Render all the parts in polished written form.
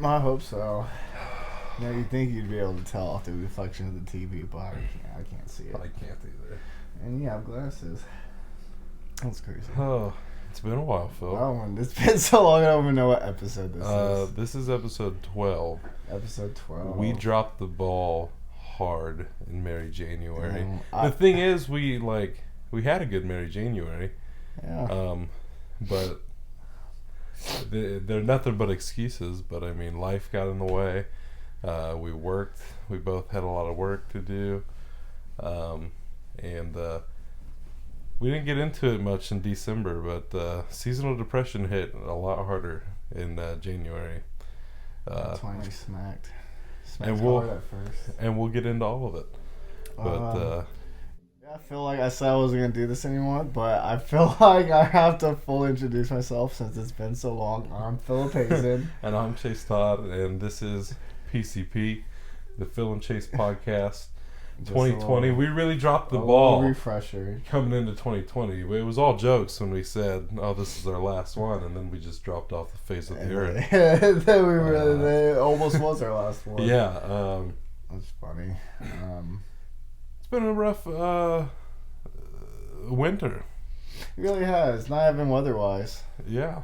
I hope so. You know, you'd think you'd be able to tell through the reflection of the TV, but I can't see it. I can't either. And you have glasses. That's crazy. Oh, it's been a while, Phil. Oh, and it's been so long I don't even know what episode this is. This is episode 12. Episode 12. We dropped the ball hard in MaryJaneuary. The thing is, we had a good MaryJaneuary. Yeah. But they're nothing but excuses. But I mean, life got in the way. We worked. We both had a lot of work to do. And we didn't get into it much in December, but seasonal depression hit a lot harder in January. That's why we smacked and hard at first. And we'll get into all of it. But I feel like I said I wasn't going to do this anymore, but I feel like I have to fully introduce myself since it's been so long. I'm Phillip Hazen. And I'm Todd, and this is PCP, the Phil and Chase podcast. 2020, we really dropped the ball. Refresher coming into 2020. It was all jokes when we said, "Oh, this is our last one," and then we just dropped off the face of the earth. Then we really, it almost was our last one. Yeah, that's funny. It's been a rough winter. It really has. Not even weather-wise. Yeah,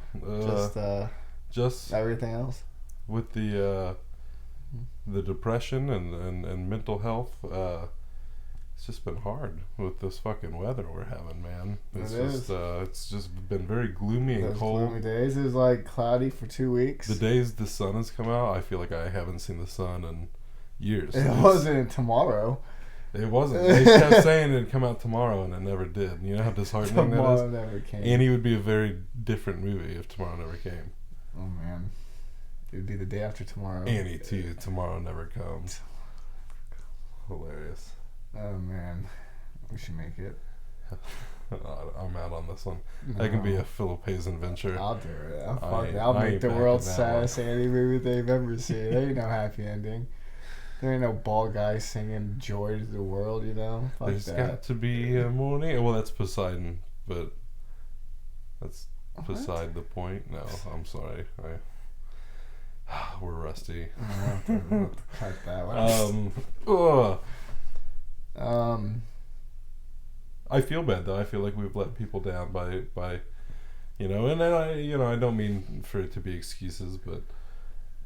just everything else with the depression and mental health. It's just been hard with this fucking weather we're having, man. It's just been very gloomy and cold. Gloomy days. It was like cloudy for 2 weeks. The days the sun has come out, I feel like I haven't seen the sun in years. It wasn't tomorrow. It wasn't. They kept saying it'd come out tomorrow, and it never did. You know how disheartening that is? Tomorrow never came. Annie would be a very different movie if tomorrow never came. Oh, man. It would be the day after tomorrow. Annie, too. Tomorrow never comes. Hilarious. Oh, man. We should make it. I'm out on this one. No. That can be a Phillip Hazen venture. I'll do it. I'll make the world's saddest Annie movie they've ever seen. There ain't no happy ending. There ain't no bald guy singing joy to the world, you know? Fuck There's that. got to be a morning. Well, that's Poseidon, but that's beside the point. No, I'm sorry. We're rusty. I'll have to cut that one. I feel bad though. I feel like we've let people down by and then I don't mean for it to be excuses, but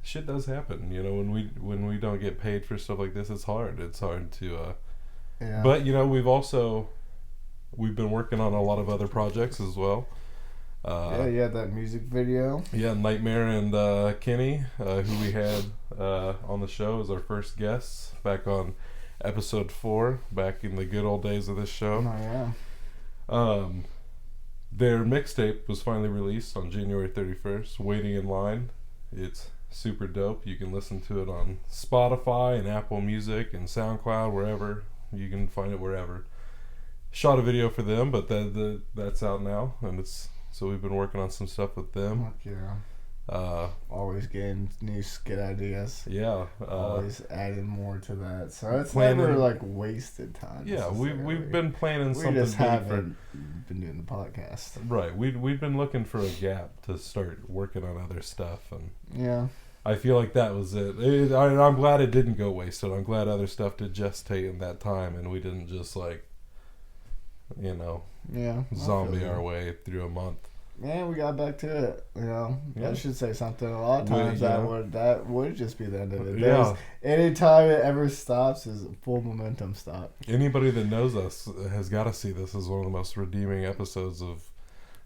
shit does happen. When we don't get paid for stuff like this, it's hard. It's hard to yeah. But we've been working on a lot of other projects as well. That music video. Yeah, Nightmare and Kenny, who we had on the show as our first guests back on episode 4, back in the good old days of this show. Oh, yeah. Their mixtape was finally released on January 31st, Waiting in Line. It's super dope. You can listen to it on Spotify and Apple Music and SoundCloud, wherever. You can find it wherever. Shot a video for them, but that's out now, and so we've been working on some stuff with them. Fuck yeah. Always getting new skit ideas. Yeah. Always adding more to that. So it's never like wasted time. Yeah, we've been planning something. We just haven't been doing the podcast. Right. We've been looking for a gap to start working on other stuff, and yeah. I feel like that was it. I'm glad it didn't go wasted. I'm glad other stuff did gestate in that time, and we didn't just zombie our way through a month. Yeah, we got back to it. Yeah. I should say something. A lot of times that would just be the end of it. Yeah. Anytime it ever stops is a full momentum stop. Anybody that knows us has got to see this as one of the most redeeming episodes of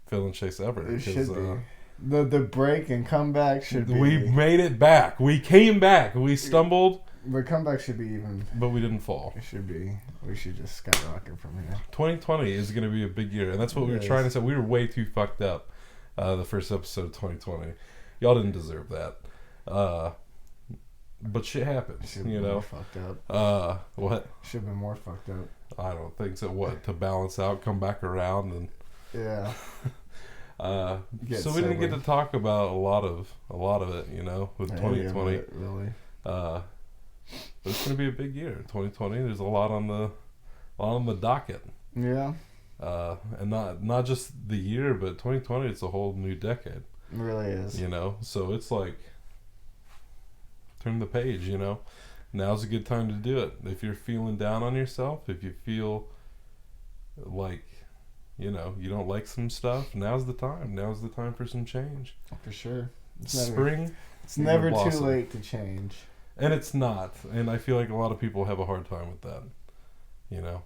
Phil and Chase ever. It should be. The break and comeback should be. We made it back. We came back. We stumbled. The comeback should be even. But we didn't fall. It should be. We should just skyrocket from here. 2020 is going to be a big year. And that's what we were trying to say. We were way too fucked up the first episode of 2020. Y'all didn't deserve that. But shit happens. Should be more fucked up. What? Should have been more fucked up. I don't think so. What? To balance out, come back around, and. Yeah. So we didn't get to talk about a lot of it, with 2020. Really. But it's gonna be a big year, 2020. There's a lot on the docket. Yeah. And not just the year, but 2020. It's a whole new decade. It really is. So it's like turn the page, you know. Now's a good time to do it. If you're feeling down on yourself, if you feel like, you know, you don't like some stuff, now's the time. Now's the time for some change. For sure. Spring. It's never too late to change. And it's not. And I feel like a lot of people have a hard time with that, you know.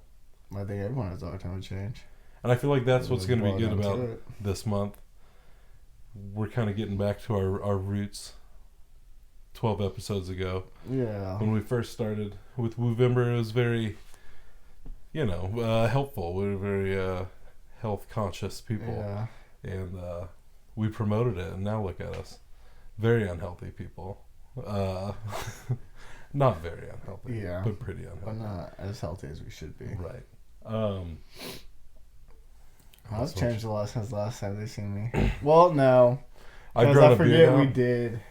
I think everyone has a hard time with change. And I feel like that's what's going to be good about this month. We're kind of getting back to our roots 12 episodes ago. Yeah. When we first started with Woovember, it was very, you know, helpful. We were very health conscious people. Yeah. And we promoted it, and now look at us. Very unhealthy people. Not very unhealthy, yeah, but pretty unhealthy. But not as healthy as we should be. Right. I've changed a lot since last time they seen me. Well, no. I forget we did.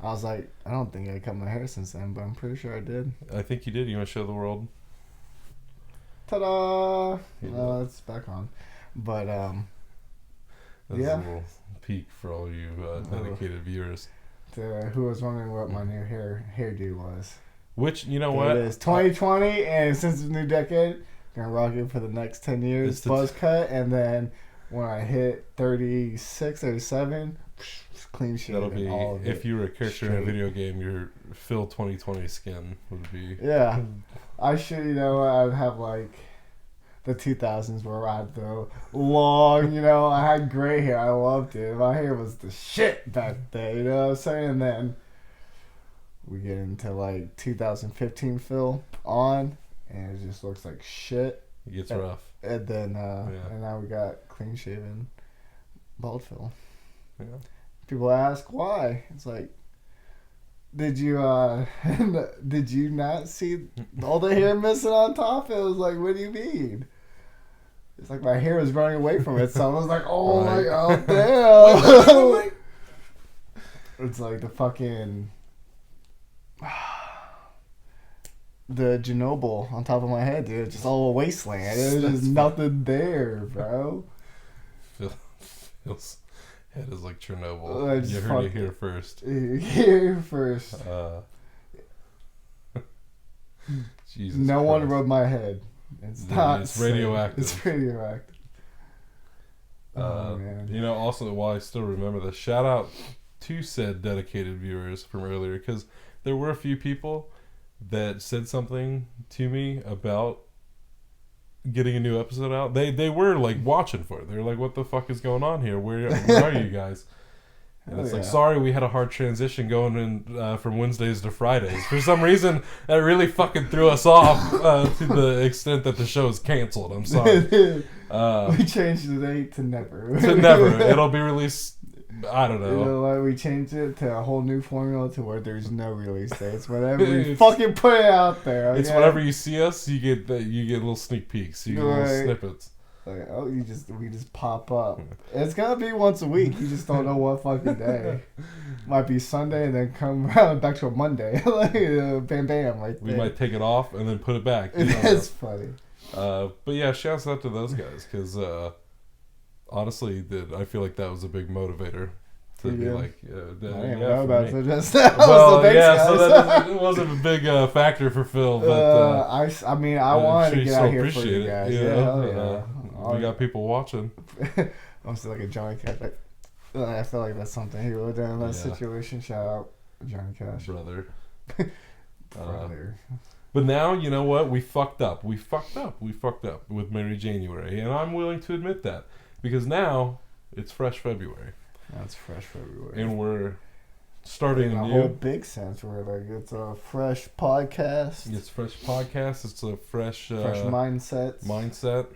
I was like, I don't think I cut my hair since then, but I'm pretty sure I did. I think you did. You want to show the world? Ta-da! It's back on. But, That's a little peek for all you dedicated viewers. Who was wondering what my new hairdo was. Which, you know what? It is 2020, and since the new decade, gonna rock it for the next 10 years. Buzz cut, and then when I hit 36, 37, clean shave. That'll be, all of if you were a character in a video game, your Phil 2020 skin would be. Yeah. I should, you know, I'd have like the 2000s where I had the long, you know, I had gray hair. I loved it. My hair was the shit back then, you know what I'm saying? And then we get into like 2015 Phil on, and it just looks like shit. It gets rough. And then, and now we got clean shaven bald Phil. Yeah. People ask why. It's like, did you not see all the hair missing on top? It was like, what do you mean? It's like my hair was running away from it, so I was like, oh my god, damn. It's like the fucking the Chernobyl on top of my head, dude. Just all a wasteland. There's just nothing there, bro. Phil's head is like Chernobyl. You heard it here first. Here first. Jesus no Christ. one rubbed my head. It's not. It's radioactive. It's radioactive. Oh, man. You know, also, while I still remember this, shout out to said dedicated viewers from earlier, because there were a few people that said something to me about getting a new episode out. They were like watching for it. They were like, what the fuck is going on here? Where are you guys? And it's like, sorry, we had a hard transition going in from Wednesdays to Fridays. For some reason, that really fucking threw us off to the extent that the show is canceled. I'm sorry. We changed the date to never. To never. It'll be released, I don't know. You know, like we changed it to a whole new formula to where there's no release dates. Whenever we fucking put it out there. Okay? It's whenever you see us, you get little sneak peeks. You get little snippets. Like, oh, we just pop up. It's gonna be once a week. You just don't know what fucking day. Might be Sunday and then come around back to a Monday. Like bam bam. Like we might take it off and then put it back. It's funny. But yeah, shouts out to those guys, because honestly, I feel like that was a big motivator to be like, I didn't know about it just now. Well, so it wasn't a big factor for Phil, but I mean, I wanted to get out here for you guys. Yeah. We got people watching. I'm still like a Johnny Cash. I feel like that's something he would do in that situation. Shout out Johnny Cash, brother. Brother. But now, you know what? We fucked up. We fucked up with MaryJaneuary, and I'm willing to admit that, because now it's fresh February. That's fresh February, and we're starting in a whole big sense. We're like, it's a fresh podcast. It's fresh podcast. It's a fresh mindset.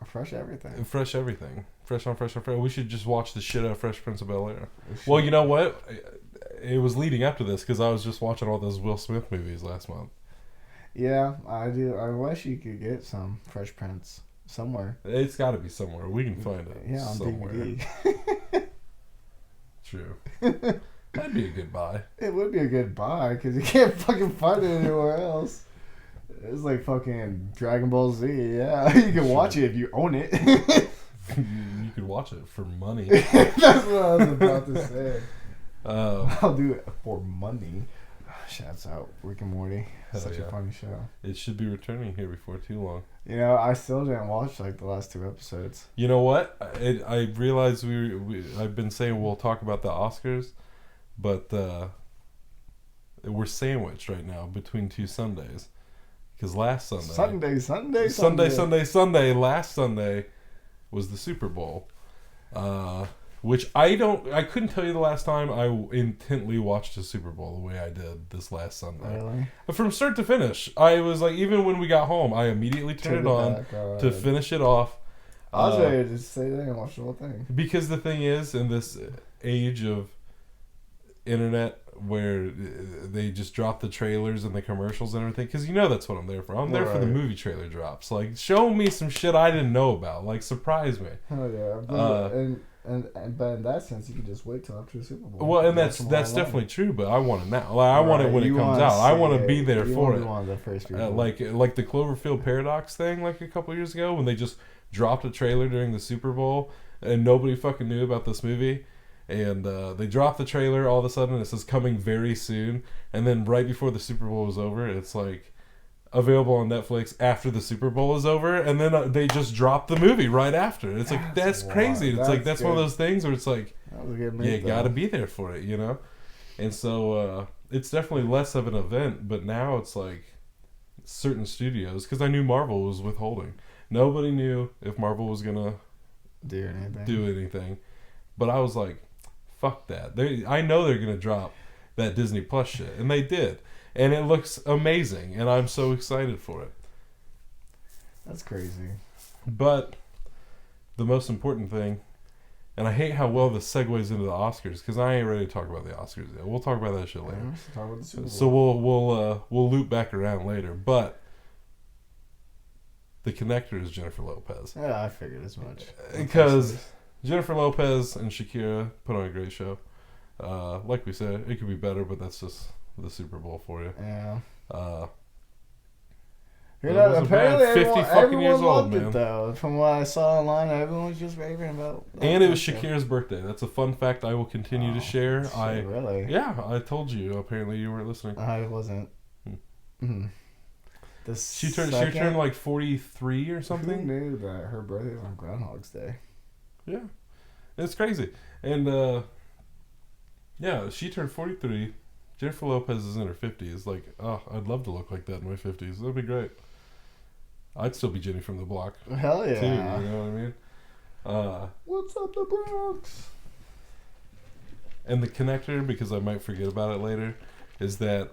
Fresh everything. Fresh everything. Fresh on fresh on fresh. We should just watch the shit out of Fresh Prince of Bel-Air. Well, you know what? It was leading up to this because I was just watching all those Will Smith movies last month. Yeah, I do. I wish you could get some Fresh Prince somewhere. It's got to be somewhere. We can find it. Yeah, on somewhere. DVD. True. That'd be a good buy. It would be a good buy because you can't fucking find it anywhere else. It's like fucking Dragon Ball Z. Yeah, you can watch it if you own it. You could watch it for money. That's what I was about to say. I'll do it for money. Shouts out Rick and Morty. Hell Such yeah. a funny show. It should be returning here before too long. You know, I still didn't watch like the last 2 episodes. You know what? I realized I've been saying we'll talk about the Oscars, but we're sandwiched right now between 2 Sundays. Because last Sunday... Sunday. Last Sunday was the Super Bowl. Which I couldn't tell you the last time I intently watched a Super Bowl the way I did this last Sunday. Really? From start to finish. I was like, even when we got home, I immediately turned it on to finish it off. I was ready to just stay there and watch the whole thing. Because the thing is, in this age of internet where they just drop the trailers and the commercials and everything, because you know that's what I'm there for. I'm there for the movie trailer drops. Like, show me some shit I didn't know about. Like, surprise me. Hell yeah. But in that sense, you can just wait till after the Super Bowl. Well, and that's definitely true, but I want it now. Like, I want it when it comes out. I want to be there for it. One of the first people. Like the Cloverfield Paradox thing, like a couple years ago, when they just dropped a trailer during the Super Bowl, and nobody fucking knew about this movie. And they dropped the trailer, all of a sudden it says coming very soon, and then right before the Super Bowl was over, it's like available on Netflix after the Super Bowl is over, and then they just dropped the movie right after. It's like, that's crazy. It's like, that's one of those things where it's like, you gotta be there for it, you know? And so it's definitely less of an event, but now it's like certain studios, because I knew Marvel was withholding. Nobody knew if Marvel was gonna do anything. But I was like, fuck that. I know they're gonna drop that Disney Plus shit, and they did. And it looks amazing, and I'm so excited for it. That's crazy. But the most important thing, and I hate how well this segues into the Oscars, because I ain't ready to talk about the Oscars yet. We'll talk about that shit later. Talk about the Super Bowl. So we'll loop back around later. But the connector is Jennifer Lopez. Yeah, I figured as much. Because Jennifer Lopez and Shakira put on a great show. Like we said, it could be better, but that's just the Super Bowl for you. Yeah. Apparently 50 fucking years old, loved it, though. From what I saw online, everyone was just raving about. And it was Shakira's birthday. That's a fun fact I will continue to share. Really? Yeah, I told you. Apparently, you weren't listening. I wasn't. She turned like 43 or something. Who knew that her birthday was on Groundhog's Day? Yeah, it's crazy. And yeah, she turned 43. Jennifer Lopez is in her 50s. Like, oh, I'd love to look like that in my 50s. That'd be great. I'd still be Jenny from the block. Hell yeah. Too, you know what I mean? What's up, the Bronx? And the connector, because I might forget about it later, is that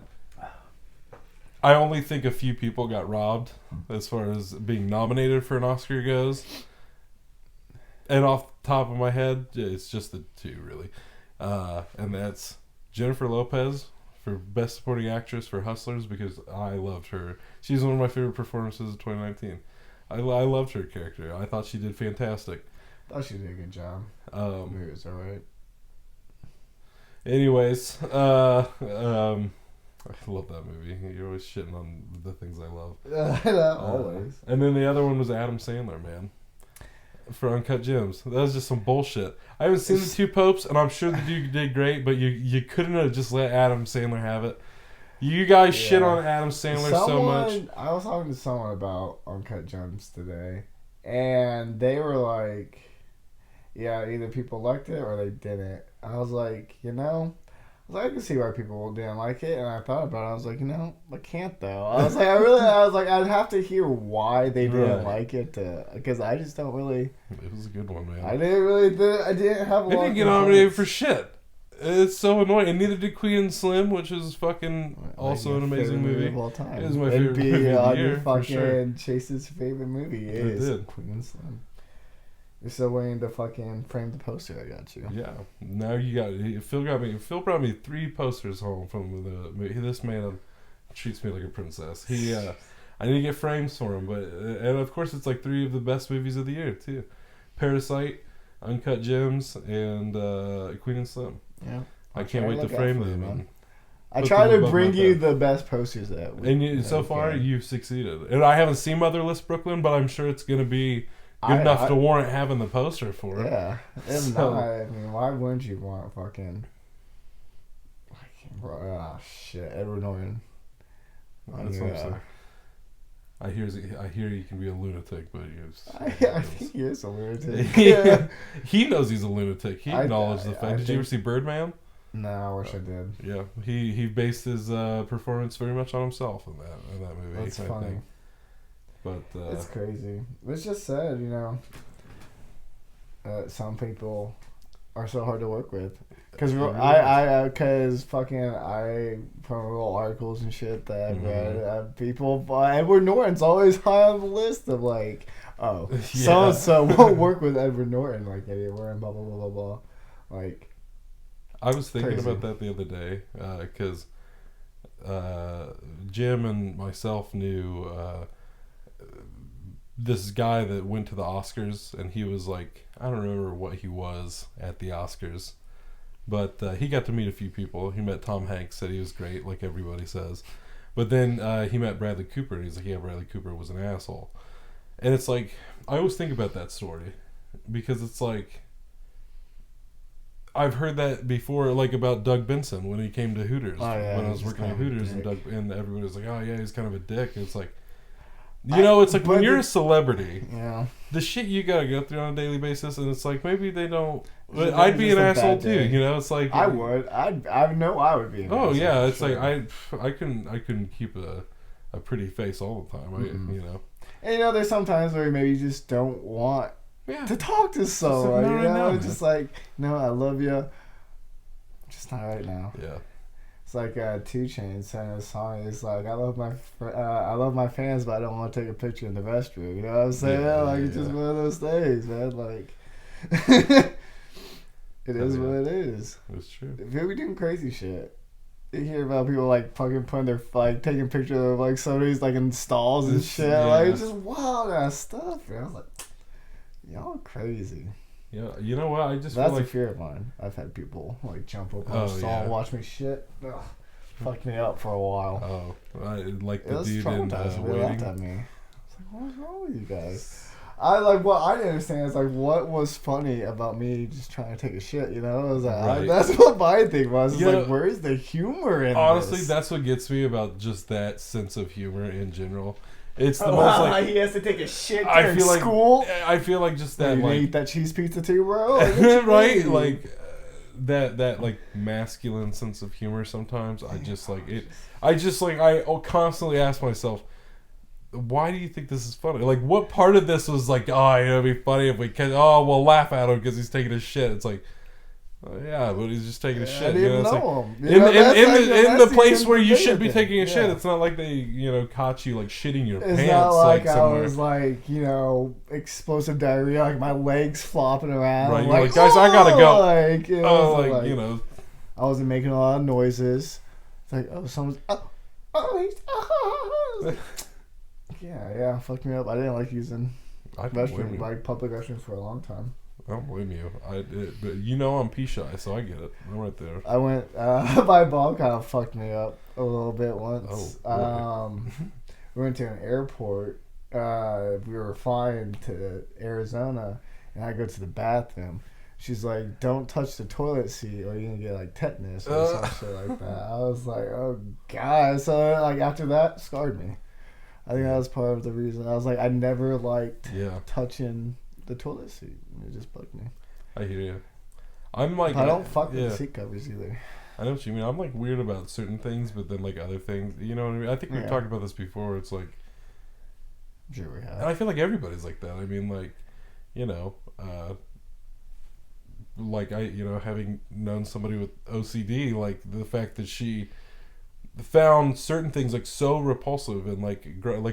I only think a few people got robbed as far as being nominated for an Oscar goes. And off the top of my head, it's just the 2, really. And that's Jennifer Lopez for Best Supporting Actress for Hustlers, because I loved her. She's one of my favorite performances of 2019. I loved her character. I thought she did fantastic. I thought she did a good job. It was alright. Anyways, I love that movie. You're always shitting on the things I love. Always. And then the other one was Adam Sandler, man. For Uncut Gems. That was just some bullshit. I haven't seen The Two Popes, and I'm sure the dude did great, but you couldn't have just let Adam Sandler have it. You guys shit on Adam Sandler so much. I was talking to someone about Uncut Gems today, and they were like, yeah, either people liked it or they didn't. I was like, I can see why people didn't like it, and I thought about it. I was like, I can't though. I was like, I'd have to hear why they didn't like it, because I just don't really. It was a good one, man. I didn't have a lot. They didn't get nominated for shit. It's so annoying, and neither did Queen and Slim, which is fucking also an amazing movie. Of all time. It was my favorite movie of the year, for sure. Chase's favorite movie is Queen and Slim. You're still waiting to fucking frame the poster. I got you. Yeah. Now you got Phil brought me 3 posters home from this man treats me like a princess. I need to get frames for him, and of course it's like 3 of the best movies of the year too: Parasite, Uncut Gems, and Queen and Slim. Yeah. I can't wait to frame them. Man. I try to bring you the best posters that we. And so far you've succeeded. And I haven't seen Motherless Brooklyn, but I'm sure it's gonna be good enough to warrant having the poster for it. Yeah. If not, I mean, why wouldn't you want fucking... Oh shit, Edward Norton. That's what I'm saying. I hear he can be a lunatic, but I think he is a lunatic. He knows he's a lunatic. He acknowledged the fact. Did you ever see Birdman? No, I wish I did. Yeah, he based his performance very much on himself in that movie. That's funny. But it's crazy. It's just sad, some people are so hard to work with. Because I from little articles and shit that I've read, people, Edward Norton's always high on the list of like, so and so won't work with Edward Norton, like anywhere and blah blah blah blah blah, like. I was thinking crazy. about that the other day because Jim and myself knew this guy that went to the Oscars, and he was like, I don't remember what he was at the Oscars. But he got to meet a few people. He met Tom Hanks, said he was great, like everybody says. But then he met Bradley Cooper, and he's like, yeah, Bradley Cooper was an asshole. And it's like, I always think about that story. Because it's like, I've heard that before, like about Doug Benson when he came to Hooters. Oh, yeah, when I was working at Hooters, and everybody was like, oh yeah, he's kind of a dick. And it's like, it's like when you're a celebrity, the shit you gotta go through on a daily basis, and it's like maybe they don't. I'd be an asshole too, It's like I would. I know I would be. An asshole, yeah, it's sure. Like I couldn't keep a pretty face all the time. And there's sometimes where maybe you just don't want to talk to someone. It's just like, no, I love you, just not right now. Yeah. It's like 2 Chainz sang a song. It's like, I love my fans, but I don't want to take a picture in the restroom. You know what I'm saying? It's just one of those things, man. Like, it is what it is. It's true. People be doing crazy shit. You hear about people like fucking putting their taking pictures of like somebody's like in stalls and shit. Like, it's just wild ass stuff. Man. I was like, y'all crazy. Yeah, you know what? That's a fear of mine. I've had people like jump up on the stall and watch me shit. Ugh, fucked me up for a while. Oh, like the dude in Waiting. Laughed at me. I was like, what's wrong with you guys? What I didn't understand is like what was funny about me just trying to take a shit. I was like, that's what my thing was. It's like, where is the humor in honestly, this? that's what gets me about just that sense of humor in general. It's the most like he has to take a shit during school. I feel like just that you eat that cheese pizza too, bro. Right? Like that like masculine sense of humor. Sometimes I just like it. I constantly ask myself, why do you think this is funny? Like, what part of this was like, it'd be funny if we can. We'll laugh at him because he's taking a shit. It's like. Yeah, but he's just taking a shit. I didn't know him. In the place where you should be taking a shit, it's not like they caught you like shitting your pants. It's not like I somewhere. was like explosive diarrhea, like my legs flopping around. Right, like, guys, I gotta go. I wasn't making a lot of noises. It's like someone's yeah, fucked me up. I didn't like using restrooms, like public restrooms for a long time. I don't blame you. But I'm pee shy, so I get it. I'm right there. I went. My mom kind of fucked me up a little bit once. We went to an airport. We were flying to Arizona, and I go to the bathroom. She's like, "Don't touch the toilet seat, or you're gonna get like tetanus or some shit like that." I was like, "Oh God!" So like after that, scarred me. I think that was part of the reason. I was like, I never liked touching the toilet seat. It just bugged me. I hear you. I'm like, I don't fuck with the seat covers either. I know what you mean. I'm like weird about certain things, but then like other things, you know what I mean? I think we've talked about this before. It's like, I'm sure we have. And I feel like everybody's like that. I mean, like, like having known somebody with OCD, like the fact that she found certain things like so repulsive and like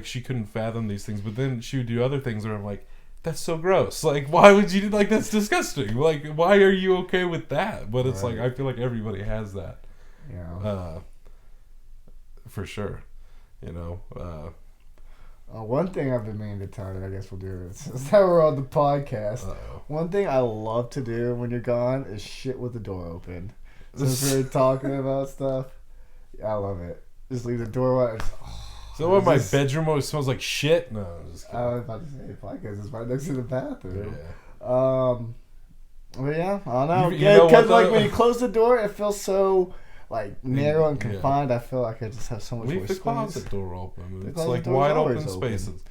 she couldn't fathom these things, but then she would do other things where I'm like, that's so gross. Like, why would you do that's disgusting? Like, why are you okay with that? But it's like, I feel like everybody has that. Yeah. For sure. One thing I've been meaning to tell you, I guess we'll do this. Is that we're on the podcast. Uh-oh. One thing I love to do when you're gone is shit with the door open. Since we're talking about stuff, I love it. Just leave the door wide. So what, my bedroom always smells like shit? No, I'm just kidding. I was about to say, podcast is right next to the bathroom. Yeah. But yeah, I don't know. Because like when you close the door, it feels so like narrow and confined, I feel like I just have so much more Leave the space. closet door open. The It's closet like door's wide always open open. spaces.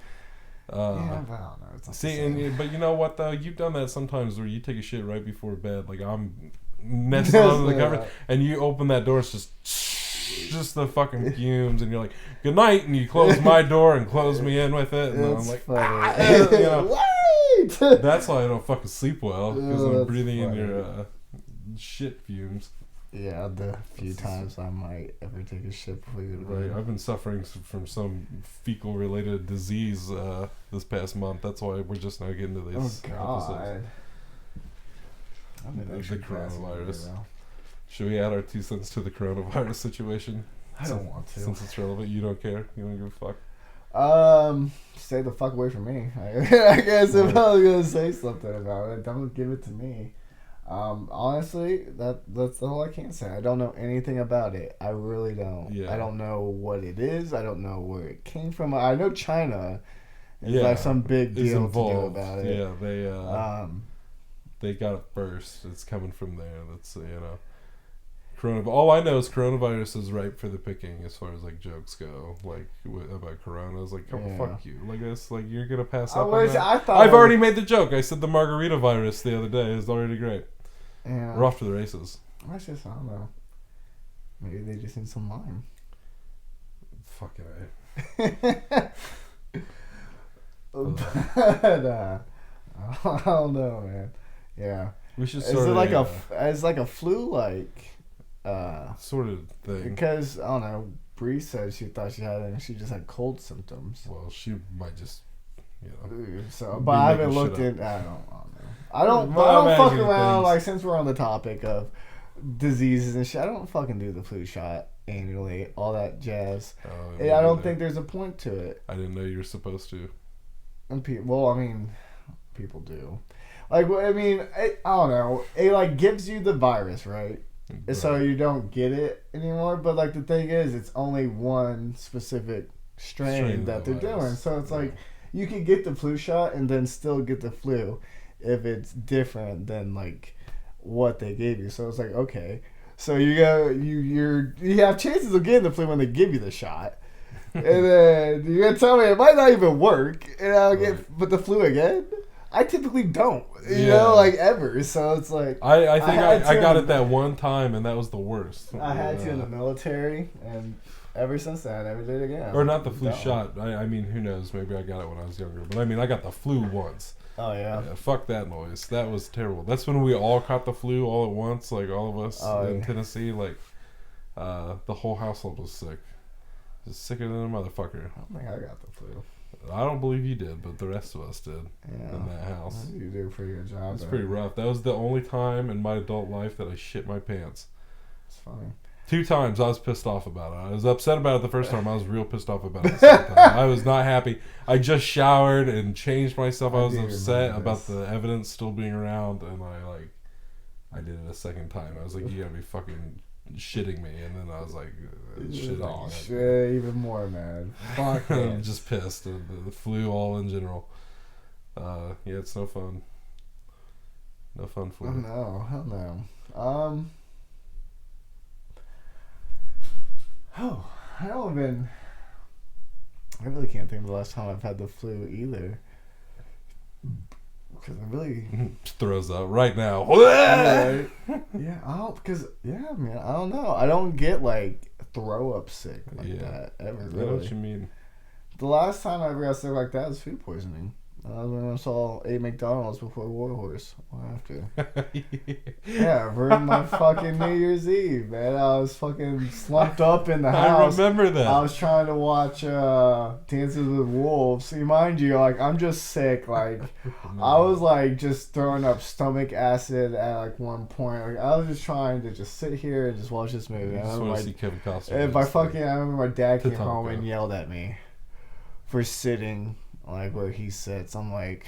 Yeah, but I don't know. It's not See, but you know what though? You've done that sometimes where you take a shit right before bed. Like I'm nesting under the covers, and you open that door, it's just the fucking fumes, and you're like, "Good night," and you close my door and close me in with it, and I'm like, funny. you know, Wait! that's why I don't fucking sleep well because I'm That's breathing in funny. your shit fumes. Yeah, the few times I might ever take a shit before you go to Right, bed. I've been suffering from some fecal-related disease this past month. That's why we're just now getting to Oh this episode. God. I'm in The extra capacity coronavirus. now. Should we add our 2 cents to the coronavirus situation? I don't want to. Since it's relevant, you don't care. You don't give a fuck. Stay the fuck away from me. I guess if I was gonna say something about it, don't give it to me. Honestly, that's all I can say. I don't know anything about it. I really don't. Yeah. I don't know what it is. I don't know where it came from. I know China is like some big It's deal to do involved. about it. Yeah, they got it first. It's coming from there. That's all I know is coronavirus is ripe for the picking as far as like jokes go. Like about corona, I was like, come fuck you. Like this, like you're gonna pass up on that. I've already made the joke. I said the margarita virus the other day is already great. Yeah. We're off to the races. I don't know. Maybe they just need some lime. Fucking But, I don't know, man. Yeah. We should Is start it like a flu sort of thing. Because I don't know. Bree said she thought she had it and she just had cold symptoms. Well, she might just, So, but I haven't looked in. I don't know. I don't fuck around. Like since we're on the topic of diseases and shit, I don't fucking do the flu shot annually. All that jazz. I don't think there's a point to it. I didn't know you were supposed to. And people do. Like, I mean, I don't know. It like gives you the virus, right? So you don't get it anymore. But like the thing is, it's only one specific strain that they're doing. So it's like you can get the flu shot and then still get the flu if it's different than like what they gave you. So it's like, okay, so you have chances of getting the flu when they give you the shot. And then you're gonna tell me it might not even work, and I'll get the flu again. I typically don't, you know, like ever. So it's like I think I got it that one time, and that was the worst. I had to in the military, and ever since then, I never did it again. Or not the flu shot. I mean, who knows? Maybe I got it when I was younger. But I mean, I got the flu once. Oh yeah. Fuck that noise. That was terrible. That's when we all caught the flu all at once. Like all of us in Tennessee. Like the whole household was sick. Just sicker than a motherfucker. I don't think I got the flu. I don't believe you did, but the rest of us did in that house. You do a pretty good job. It's pretty rough. That was the only time in my adult life that I shit my pants. It's funny. 2 times I was pissed off about it. I was upset about it the first time. I was real pissed off about it the second time. I was not happy. I just showered and changed myself. I was upset about the evidence still being around, and I did it a second time. I was like, you gotta be fucking shitting me. And then I was like, shit, even more, man. Fuck I'm just pissed. The flu all in general. Yeah, it's no fun. No fun flu. No, hell no. I really can't think of the last time I've had the flu either. Because I really throws up right now. Yeah, man, I don't know. I don't get like throw up sick like that ever. Really. I know what you mean. The last time I ever got sick like that was food poisoning. That was when I ate McDonald's before Warhorse. Or after. Yeah, ruined my fucking New Year's Eve, man. I was fucking slumped up in the house. I remember that. I was trying to watch Dances with Wolves. See, mind you, like I'm just sick. Like I was like just throwing up stomach acid at like one point. Like I was just trying to just sit here and just watch this movie. I want to see Kevin Costner. I remember my dad came home and yelled at me for sitting like where he sits. I'm like,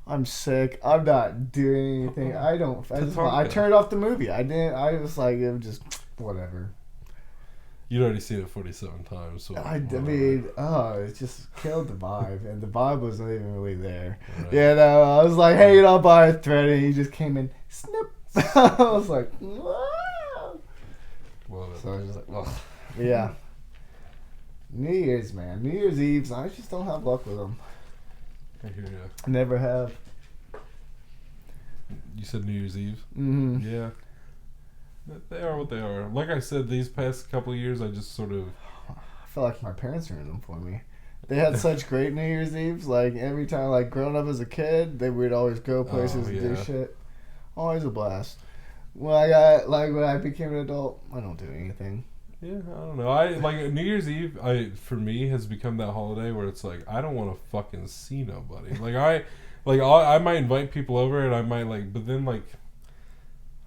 I'm sick. I'm not doing anything. I turned off the movie. I was like, it was just whatever. You'd already seen it 47 times. So it just killed the vibe, and the vibe wasn't even really there. Right. Yeah, no, I was like, hey, I'll buy a thread, and he just came in, snip. I was like, wow. Love it. So I was just like, well, yeah. New Year's, man. New Year's Eves, I just don't have luck with them. I hear ya. Never have. You said New Year's Eve? Mm-hmm. Yeah. They are what they are. Like I said, these past couple of years, I just sort of... I feel like my parents ruined them for me. They had such great New Year's Eves. Like, every time, like, growing up as a kid, they would always go places and do shit. Always a blast. When I became an adult, I don't do anything. Yeah, I don't know. I like New Year's Eve. For me has become that holiday where it's like I don't want to fucking see nobody. I might invite people over and I might but then I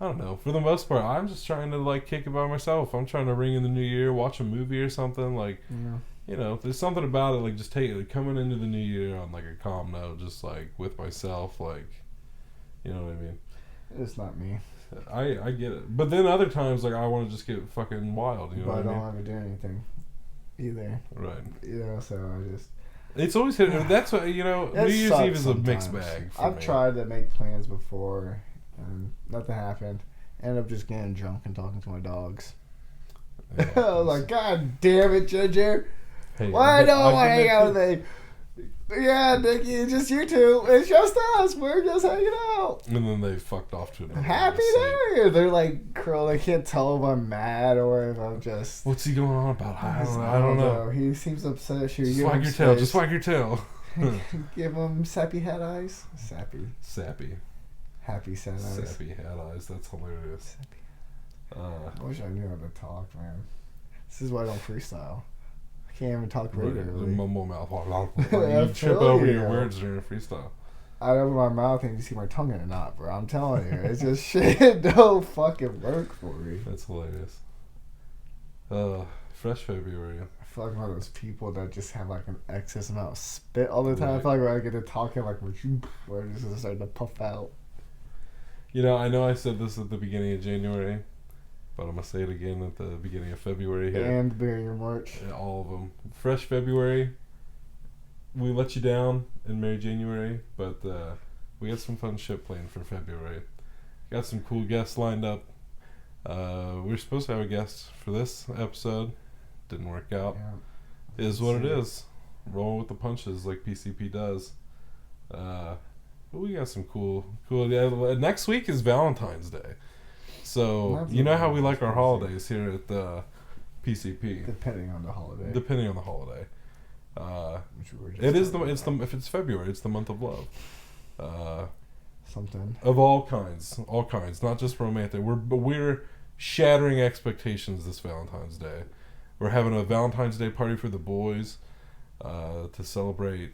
don't know. For the most part, I'm just trying to kick it by myself. I'm trying to ring in the new year, watch a movie or something. There's something about it. Just coming into the new year on a calm note, just with myself. You know what I mean? It's not me. I get it, but then other times I want to just get fucking wild. You know but what I mean? I don't ever do anything either. Right. So I just. It's always hit. That's what New Year's Eve is a mixed bag. I've tried to make plans before, and nothing happened. Ended up just getting drunk and talking to my dogs. Yeah, I was like, God damn it, Ginger! Hey, Why don't I hang out with me? Yeah, Nikki, it's just you two. It's just us. We're just hanging out. And then they fucked off to another. Happy New Year. They're curl. I can't tell if I'm mad or if I'm just. What's he going on about? I don't know. He seems upset. Just wag your tail. Just wag your tail. Give him sappy head eyes. Sappy. Happy sad eyes. Sappy head eyes. That's hilarious. I wish I knew how to talk, man. This is why I don't freestyle. I can't even talk regularly. Mumble mouth. You trip over your words during a freestyle. I open my mouth and you see my tongue in a knot, bro. I'm telling you, it's just shit don't fucking work for me. That's hilarious. Fresh February. I feel like one of those people that just have an excess amount of spit all the time. Right. I feel like when I get to talking, where it's just starting to puff out. I know I said this at the beginning of January, but I'm going to say it again at the beginning of February here. And the beginning of March. Yeah, all of them. Fresh February. We let you down in MaryJaneuary, but we got some fun shit planned for February. Got some cool guests lined up. We were supposed to have a guest for this episode. Didn't work out. Yeah. Is what it is. Rolling with the punches like PCP does. But we got some cool. Next week is Valentine's Day. So, you know how we like our holidays here at the PCP. Depending on the holiday. If it's February, it's the month of love. Something. Of all kinds, not just romantic. We're shattering expectations this Valentine's Day. We're having a Valentine's Day party for the boys to celebrate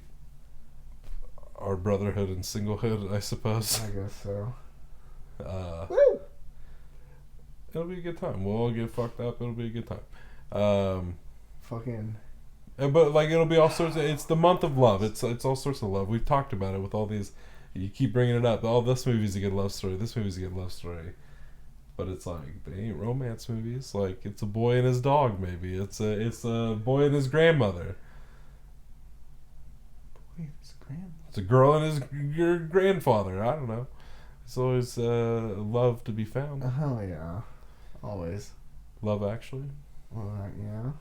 our brotherhood and singlehood, I suppose. I guess so. Woo! It'll be a good time. We'll all get fucked up. It'll be a good time. But it'll be all sorts of. It's the month of love. It's all sorts of love. We've talked about it with all these. You keep bringing it up. Oh, this movie's a good love story. This movie's a good love story. But it's they ain't romance movies. It's a boy and his dog. Maybe it's a boy and his grandmother. It's a girl and your grandfather. I don't know. It's always love to be found. Oh yeah, always. Love Actually. Well, yeah.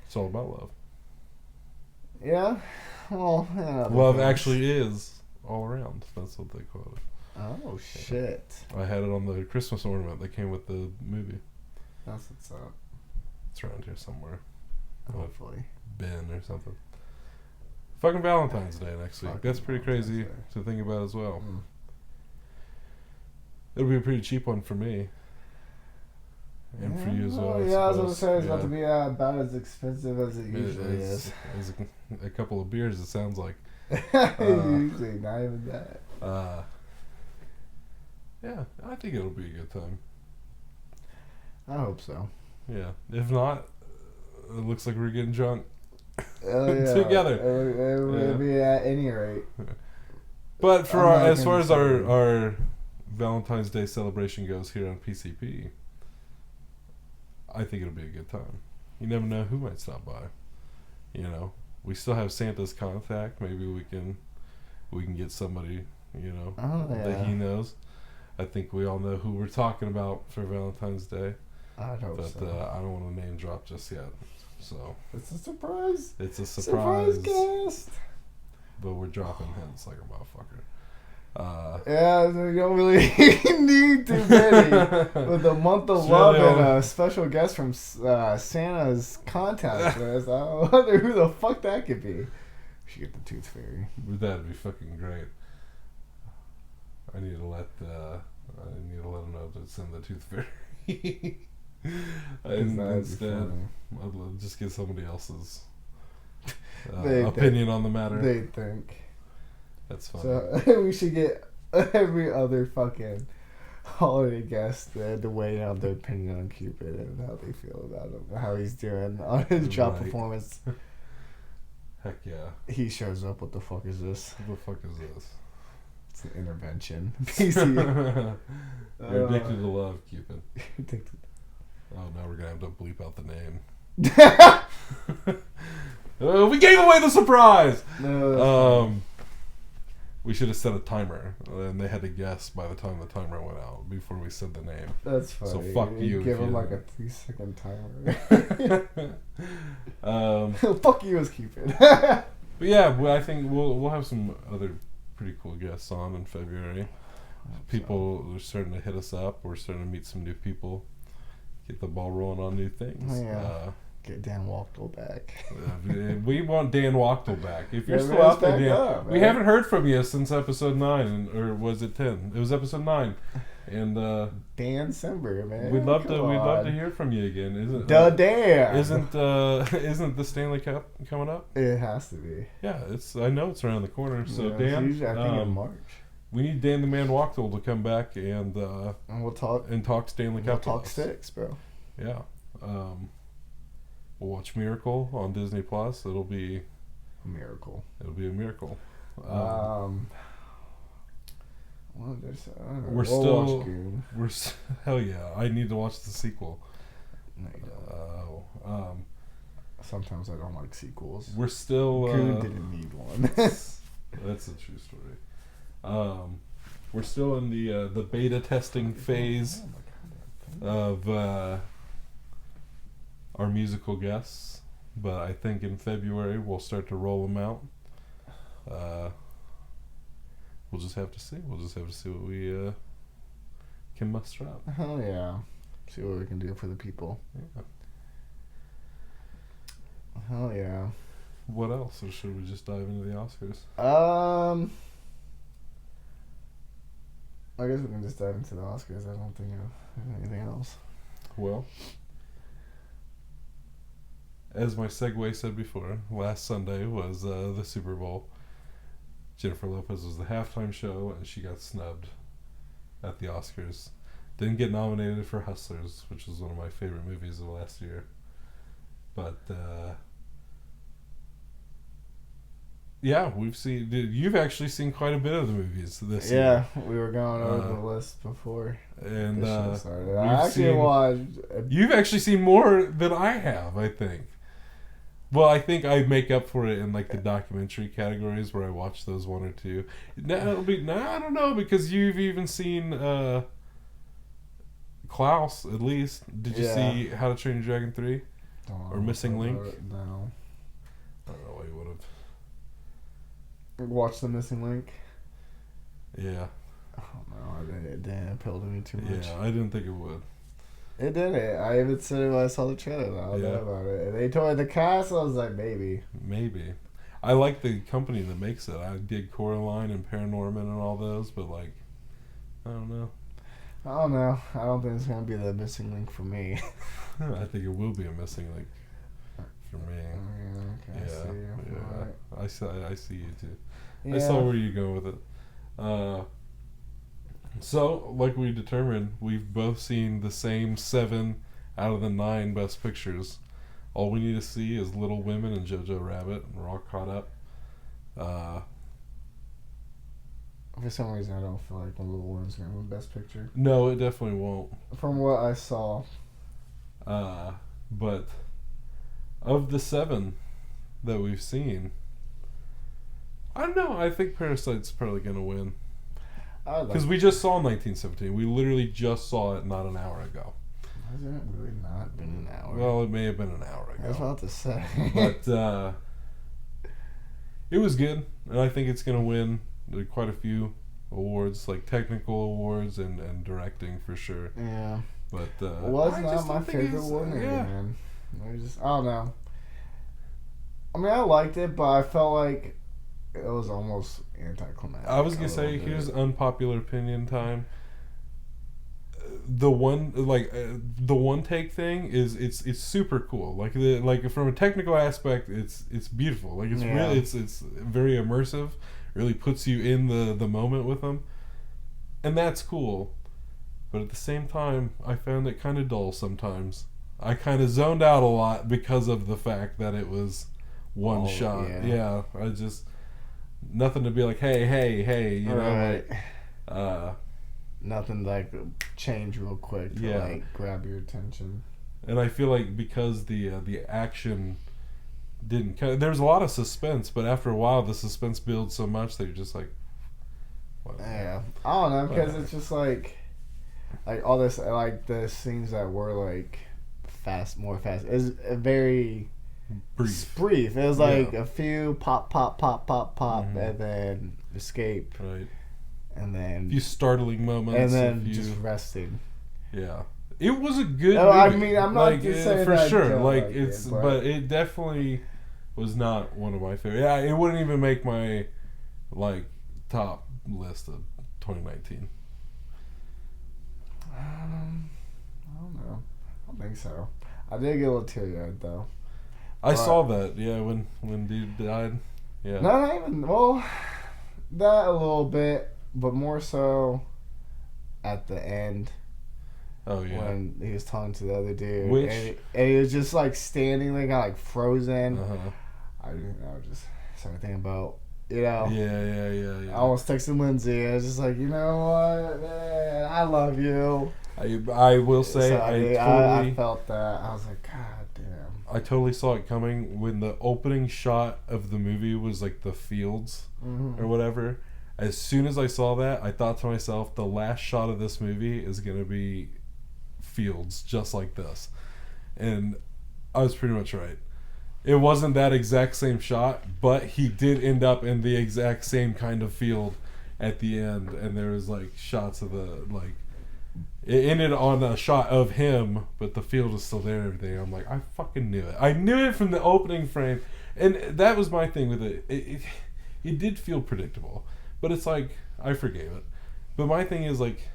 It's all about love. Yeah. Well, yeah. Love actually is all around. That's what they call it. Oh shit! I had it on the Christmas ornament that came with the movie. That's what's up. It's around here somewhere. Hopefully. Bin or something. Fucking Valentine's Day next week. That's pretty crazy to think about as well. It'll be a pretty cheap one for me. And for you as well. Yeah, I was going to say it's not to be about as expensive as it usually is. It's a couple of beers, it sounds like. Usually, not even that. Yeah, I think it'll be a good time. I hope so. Yeah. If not, it looks like we're getting drunk. Together. It would be at any rate. But for as far as our Valentine's Day celebration goes here on PCP, I think it'll be a good time. You never know who might stop by. We still have Santa's contact. Maybe we can get somebody, that he knows. I think we all know who we're talking about for Valentine's Day. I'd hope but so. I don't want to name drop just yet. So It's a surprise. it's a surprise. Guest. But we're dropping hints like a motherfucker. Yeah, you don't really need too many. With the month of love and a special guest from Santa's contact list, I wonder who the fuck that could be. We should get the Tooth Fairy. That'd be fucking great. I need to let them know to send the Tooth Fairy. Instead, I'll just get somebody else's opinion on the matter. They think. That's fine. So we should get every other fucking holiday guest to weigh out their opinion on Cupid and how they feel about him, how he's doing on his job performance. Heck yeah. He shows up. What the fuck is this? What the fuck is this? It's an intervention. PC. You're addicted to love, Cupid. Oh, now we're gonna have to bleep out the name. We gave away the surprise. No, we should have set a timer, and they had to guess by the time the timer went out before we said the name. that's funny. So fuck you. Give him like a 3-second timer. Fuck you as Cupid. But yeah, I think we'll have some other pretty cool guests on in February. People are starting to hit us up. We're starting to meet some new people. Get the ball rolling on new things. Yeah. Get Dan Wachtel back. We want Dan Wachtel back. If you're still out there, Dan, we haven't heard from you since episode 9, or was it 10? It was episode 9, and Dan Sember, man. We'd love to hear from you again. Isn't Dan? Isn't the Stanley Cup coming up? It has to be. Yeah, I know it's around the corner. So yeah, Dan, usually, I think in March. We need Dan the Man Wachtel to come back and we'll talk Stanley Cup. We'll talk sticks, bro. Yeah. We'll watch Miracle on Disney Plus. It'll be a miracle. Well, we're hell yeah. I need to watch the sequel. No, you don't. Sometimes I don't like sequels. We're still Goon didn't need one. That's a true story. We're still in the beta testing phase of our musical guests, but I think in February we'll start to roll them out. We'll just have to see. We'll just have to see what we can muster up. Hell yeah. See what we can do for the people. Yeah. Hell yeah. What else? Or should we just dive into the Oscars? I guess we can just dive into the Oscars. I don't think I have anything else. Well, as my segue said before, last Sunday was the Super Bowl. Jennifer Lopez was the halftime show, and she got snubbed at the Oscars. Didn't get nominated for Hustlers, which was one of my favorite movies of last year. But, yeah, you've actually seen quite a bit of the movies this year. Yeah, we were going over the list before. And the show started. I actually watched. You've actually seen more than I have, I think. Well, I think I make up for it in like the documentary categories where I watch those one or two. I don't know, because you've even seen Klaus, at least. Did you see How to Train Your Dragon 3? Or Missing Link? No. I don't know why you would have. Watch The Missing Link? Yeah. Oh no, it didn't appeal to me too much. Yeah, I didn't think it would. It didn't. I even said it when I saw the trailer. I don't know about it. And they told me the cast, I was like, maybe. I like the company that makes it. I dig Coraline and Paranorman and all those, but like, I don't know. I don't know. I don't think it's going to be the Missing Link for me. I think it will be a Missing Link for me. Okay, I see you. I see you too. Yeah. I saw where you go with it. So, like we determined, we've both seen the same 7 out of the 9 best pictures. All we need to see is Little Women and Jojo Rabbit, and we're all caught up. For some reason, I don't feel like Little Women's going to win Best Picture. No, it definitely won't. From what I saw. But of the 7 that we've seen, I don't know. I think Parasite's probably going to win. Because we just saw 1917. We literally just saw it not an hour ago. Has it really not been an hour? Well, it may have been an hour ago. I was about to say. But it was good, and I think it's going to win quite a few awards, like technical awards and directing for sure. Yeah. But was not my favorite war movie, man. I don't know. I mean, I liked it, but I felt like it was almost anticlimactic. I was gonna say, here's unpopular opinion time. The one take thing is it's super cool. Like from a technical aspect, it's beautiful. Like really it's very immersive. Really puts you in the moment with them, and that's cool. But at the same time, I found it kind of dull sometimes. I kind of zoned out a lot because of the fact that it was one shot. Yeah, I just nothing to be like, hey, you know, like, nothing like change real quick to like grab your attention. And I feel like because the action didn't, there's a lot of suspense, but after a while the suspense builds so much that you're just like, whatever. Yeah, I don't know, because it's just like all this, like the scenes that were like more fast is very brief. It was like a few pop, and then escape, right, and then a few startling moments, and then just resting. Yeah, it was a good movie. I mean, I'm not just saying for that sure. Like it's, but it definitely was not one of my favorite. Yeah, it wouldn't even make my like top list of 2019. I don't know. I don't think so. I did get a little teary-eyed though. I saw that. Yeah, when dude died. Yeah. Not even that a little bit, but more so at the end. Oh yeah. When he was talking to the other dude, and he was just like standing there, kind of like frozen. I just started thinking about. Yeah. I almost texted Lindsay. I was just like, you know what, man, I love you. I will say, so I felt that. I was like, God damn. I totally saw it coming when the opening shot of the movie was like the fields or whatever. As soon as I saw that, I thought to myself, the last shot of this movie is going to be fields just like this. And I was pretty much right. It wasn't that exact same shot, but he did end up in the exact same kind of field at the end, and there was like shots of it ended on a shot of him, but the field was still there and everything. I'm like, I fucking knew it. I knew it from the opening frame, and that was my thing with it. It did feel predictable, but it's like I forgave it. But my thing is like,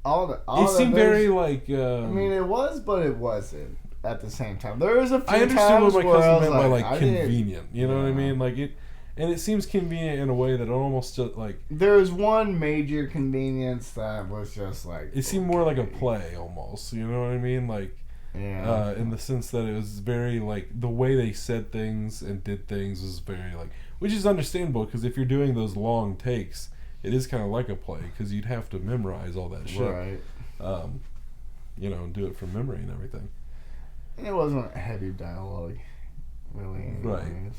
it seemed very like. I mean, it was, but it wasn't. At the same time, there was a few I understood times what my where cousin meant like, by like convenient. You know what I mean? Like it, and it seems convenient in a way that almost just like there was one major convenience that was just like it seemed more like a play almost. You know what I mean? Like in the sense that it was very like the way they said things and did things was very like, which is understandable because if you're doing those long takes, it is kind of like a play because you'd have to memorize all that shit, right? You know, and do it from memory and everything. It wasn't heavy dialogue, really. Right.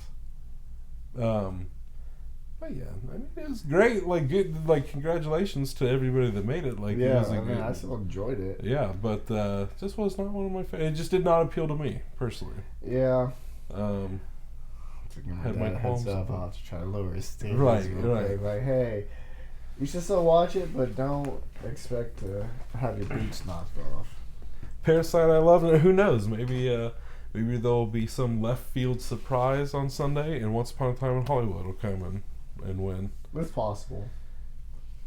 But yeah, I mean, it was great. Like, good. Like, congratulations to everybody that made it. Like, yeah, it was I still enjoyed it. Yeah, but just was not one of my favorites. It just did not appeal to me personally. Yeah. Had my heads up. I'll have to try to lower his standards. Right. Like, hey, you should still watch it, but don't expect to have your boots knocked off. Parasite, I love it. Who knows? Maybe there'll be some left field surprise on Sunday, and Once Upon a Time in Hollywood will come and win. It's possible.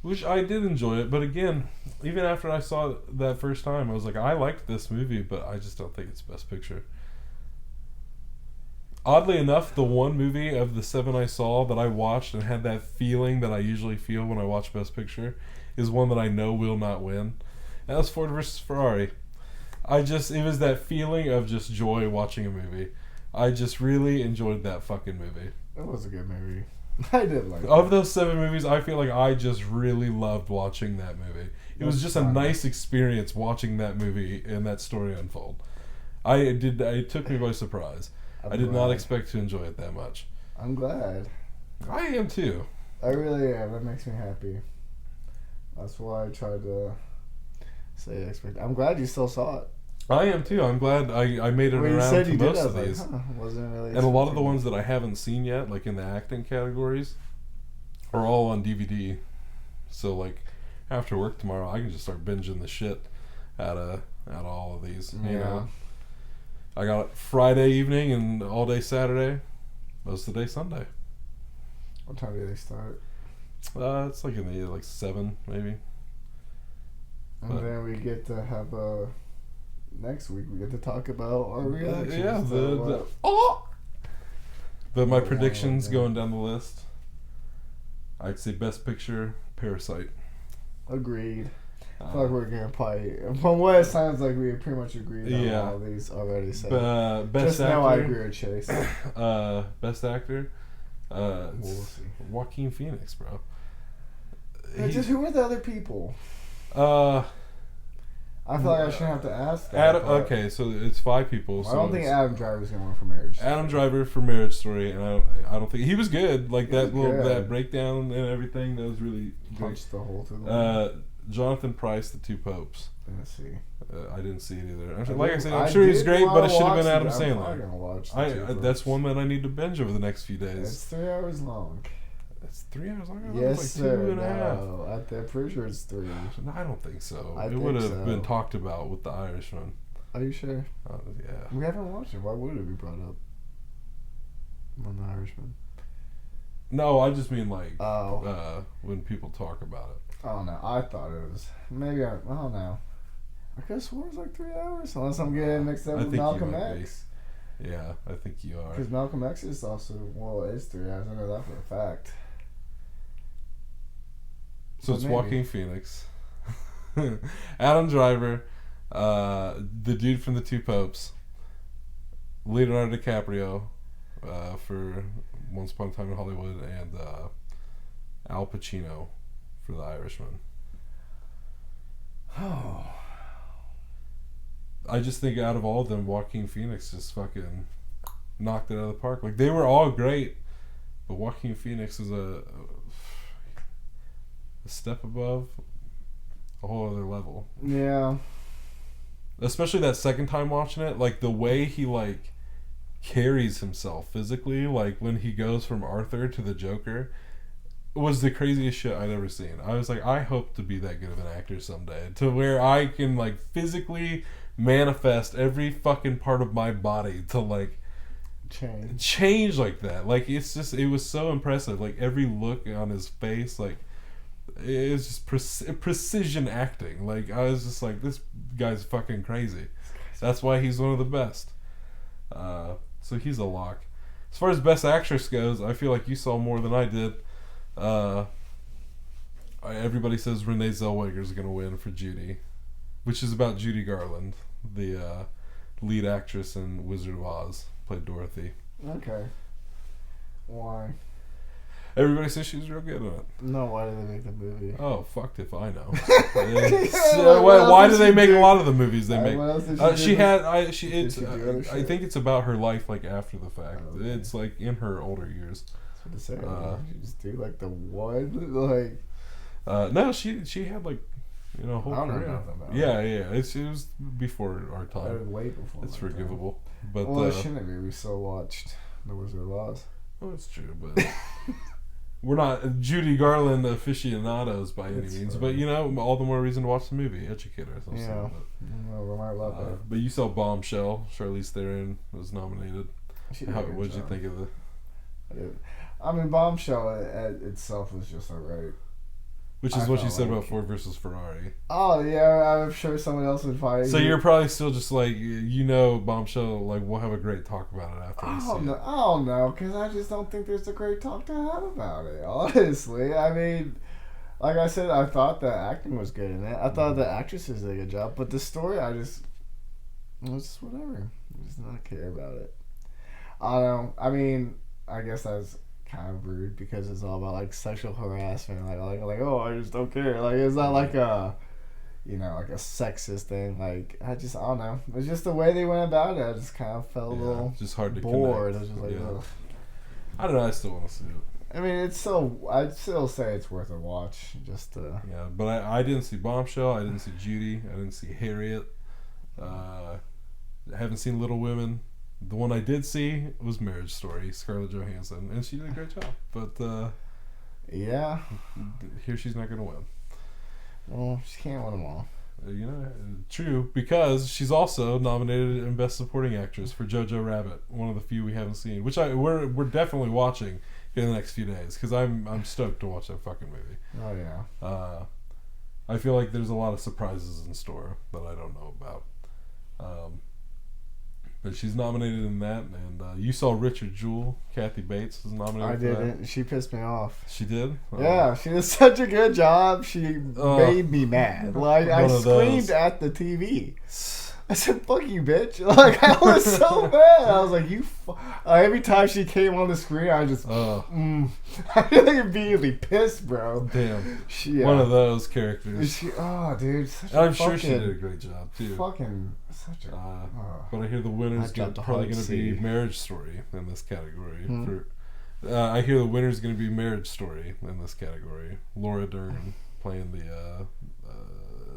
Which I did enjoy it, but again, even after I saw it that first time, I was like, I liked this movie, but I just don't think it's Best Picture. Oddly enough, the one movie of the 7 I saw that I watched and had that feeling that I usually feel when I watch Best Picture is one that I know will not win. And that's Ford vs. Ferrari. It was that feeling of just joy watching a movie. I just really enjoyed that fucking movie. It was a good movie. I did like it. Of those 7 movies, I feel like I just really loved watching that movie. It was just a nice experience watching that movie and that story unfold. It took me by surprise. I did not expect to enjoy it that much. I'm glad. I am too. I really am. That makes me happy. That's why I tried to say expect. I'm glad you still saw it. I am too. I'm glad I made it Well, you around said to you did. most I of was these. like, wasn't really. And a lot of the expecting ones that I haven't seen yet, like in the acting categories, are all on DVD. So like after work tomorrow, I can just start binging the shit out of all of these. You know, I got Friday evening and all day Saturday, most of the day Sunday. What time do they start? It's like in the like 7 maybe. And then we get to have next week we get to talk about our reactions. Yeah, But my predictions going down the list, I'd say Best Picture, Parasite. Agreed. I feel like we're gonna probably, from what it sounds like, we pretty much agreed on all these already. So best just actor. know I agree with Chase. Best actor, we'll see. Joaquin Phoenix, bro. Just who are the other people? I feel like I shouldn't have to ask that. Okay, so it's 5 people. I don't think Adam Driver's gonna win for Marriage Story. Adam Driver for Marriage Story, and I don't think he was good. Like He was good. that breakdown and everything, that was really great. Punched the hole through the Jonathan Pryce, The Two Popes. Let's see. I didn't see it either. Like I said, I'm sure he's great, but it should have been Adam Sandler. I'm gonna watch That's one that I need to binge over the next few days. It's 3 hours long. It's 3 hours long? Yes, like sir. 2.5. I'm pretty sure it's 3. No, I don't think so. I it think would have so. been talked about with The Irishman. Are you sure? Yeah. We haven't watched it. Why would it be brought up on The Irishman? No, I just mean like when people talk about it. I don't know. I thought it was maybe. I don't know. I could have swore it was like 3 hours, unless I'm getting mixed up with Malcolm X. Yeah, I think you are. Because Malcolm X is also it's 3 hours. I know that for a fact. So it's Joaquin Phoenix, Adam Driver, the dude from The Two Popes, Leonardo DiCaprio for Once Upon a Time in Hollywood, and Al Pacino for The Irishman. Oh. I just think out of all of them, Joaquin Phoenix just fucking knocked it out of the park. Like, they were all great, but Joaquin Phoenix is a step above, a whole other level. Yeah. Especially that second time watching it, like the way he like carries himself physically, like when he goes from Arthur to the Joker, was the craziest shit I'd ever seen. I was like, I hope to be that good of an actor someday, to where I can like physically manifest every fucking part of my body to like change like that. Like it's just, it was so impressive. Like every look on his face, like it's just precision acting. Like I was just like, this guy's fucking crazy. That's why he's one of the best. So he's a lock. As far as Best Actress goes, I feel like you saw more than I did. Everybody says Renee Zellweger is going to win for Judy, which is about Judy Garland, the lead actress in Wizard of Oz, played Dorothy. Okay. Why? Everybody says she's real good in it. No, why did they make the movie? Oh, fucked if I know. Why do they make a lot of the movies they make? I think it's about her life like after the fact. Oh, okay. It's like in her older years. That's what to say. You just do like the one like. No, she had like, you know, a whole career. About it was before our time. Way before. It's forgivable, but it shouldn't be. We still watched The Wizard of Oz. Well, that's true, but we're not Judy Garland aficionados by any means. But you know, all the more reason to watch the movie, educate ourselves. Yeah, we might love that. But you saw Bombshell. Charlize Theron was nominated. What did you think of I mean, Bombshell itself was just alright. Which is what you said about Ford versus Ferrari. Oh yeah, I'm sure someone else would probably. So you're probably still just like, you know, Bombshell. Like we'll have a great talk about it after we see it. I don't know, because I just don't think there's a great talk to have about it. Honestly, I mean, like I said, I thought the acting was good in it. I thought the actresses did a good job, but the story, it's just whatever. I just not care about it. I don't know. I mean, I guess that's kind of rude because it's all about like sexual harassment, like oh, I just don't care. Like it's not like a, you know, like a sexist thing. Like I don't know. It's just the way they went about it. I just kind of felt a little just hard to bored. connect. I was just like, ugh. I don't know. I still want to see it. I mean, it's so. I'd still say it's worth a watch. Just Yeah, but I didn't see Bombshell. I didn't see Judy. I didn't see Harriet. I haven't seen Little Women. The one I did see was Marriage Story, Scarlett Johansson, and she did a great job. But yeah. here she's not going to win. Well, she can't win them all. True, because she's also nominated in Best Supporting Actress for Jojo Rabbit, one of the few we haven't seen, which we're definitely watching in the next few days because I'm stoked to watch that fucking movie. Oh yeah. I feel like there's a lot of surprises in store that I don't know about. But she's nominated in that, and you saw Richard Jewell. Kathy Bates was nominated. I for didn't. That. She pissed me off. She did. Yeah, she did such a good job. She made me mad. Like I screamed at the TV. I said, "Fuck you, bitch!" Like I was so mad. I was like, "You." Every time she came on the screen, I just I really immediately pissed, bro. Damn. One of those characters. Dude. I'm sure she did a great job too. Fucking such a. But I hear the winner's probably going to be Marriage Story in this category. I hear the winner's going to be Marriage Story in this category. Laura Dern playing the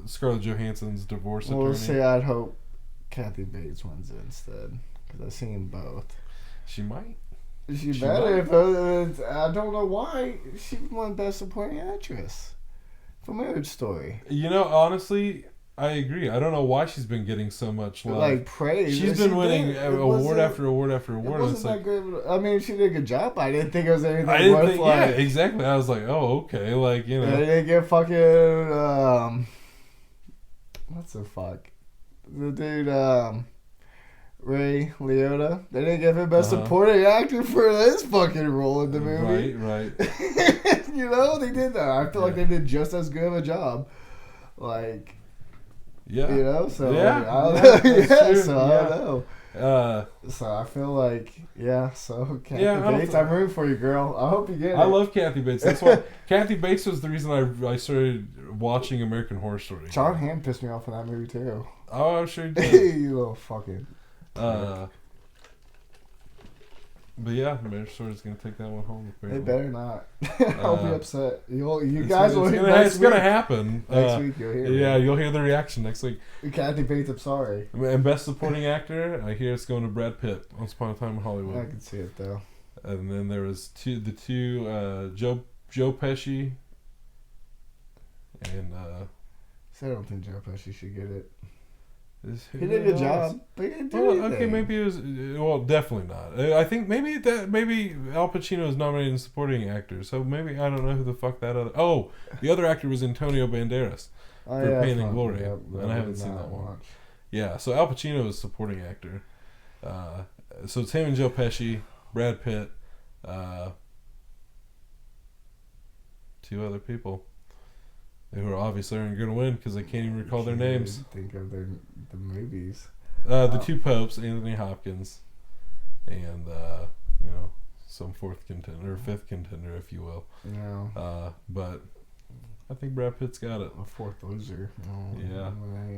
Scarlett Johansson's divorce attorney. Well, see, I'd hope Kathy Bates wins it instead because I've seen both. She might. She better. If I don't know why she won Best Supporting Actress for Marriage Story. Honestly, I agree. I don't know why she's been getting so much love. Like praise. She's been winning award after award after award. It wasn't that good. I mean, she did a good job. I didn't think it was anything. Yeah, exactly. I was like, oh, okay, like They didn't get fucking what's the fuck? The dude Ray Liotta. They didn't give him Best Supporting Actor for his fucking role in the movie. Right. They did that. I feel like they did just as good of a job. Like, yeah. So I don't know. So I feel like, so Kathy Bates, I'm rooting for you, girl. I hope you get it. I love Kathy Bates. That's why Kathy Bates was the reason I started watching American Horror Story. John Hamm pissed me off in that movie too. Oh, I'm sure he did. You little fucking. But yeah, Marriage Story is gonna take that one home. Apparently. They better not. I'll be upset. You guys will hear next week. It's gonna happen. Next week you'll hear. Yeah, you'll hear the reaction next week. Kathy Bates, I'm sorry. And Best Supporting Actor, I hear it's going to Brad Pitt. Once Upon a Time in Hollywood. I can see it though. And then there was Joe Pesci. And I don't think Joe Pesci should get it. He did a good job, but he didn't do anything. Okay, maybe it was. Well, definitely not. I think maybe Al Pacino is nominated in supporting actor. So maybe I don't know who the fuck that other. Oh, the other actor was Antonio Banderas for Pain and Glory, and I haven't seen that one. Yeah, so Al Pacino is supporting actor. So it's him and Joe Pesci, Brad Pitt, two other people. Who are obviously aren't going to win because I can't even recall their names. Think of the movies. The two popes, Anthony Hopkins, and some fifth contender, if you will. Yeah. But I think Brad Pitt's got it. A fourth loser. Yeah.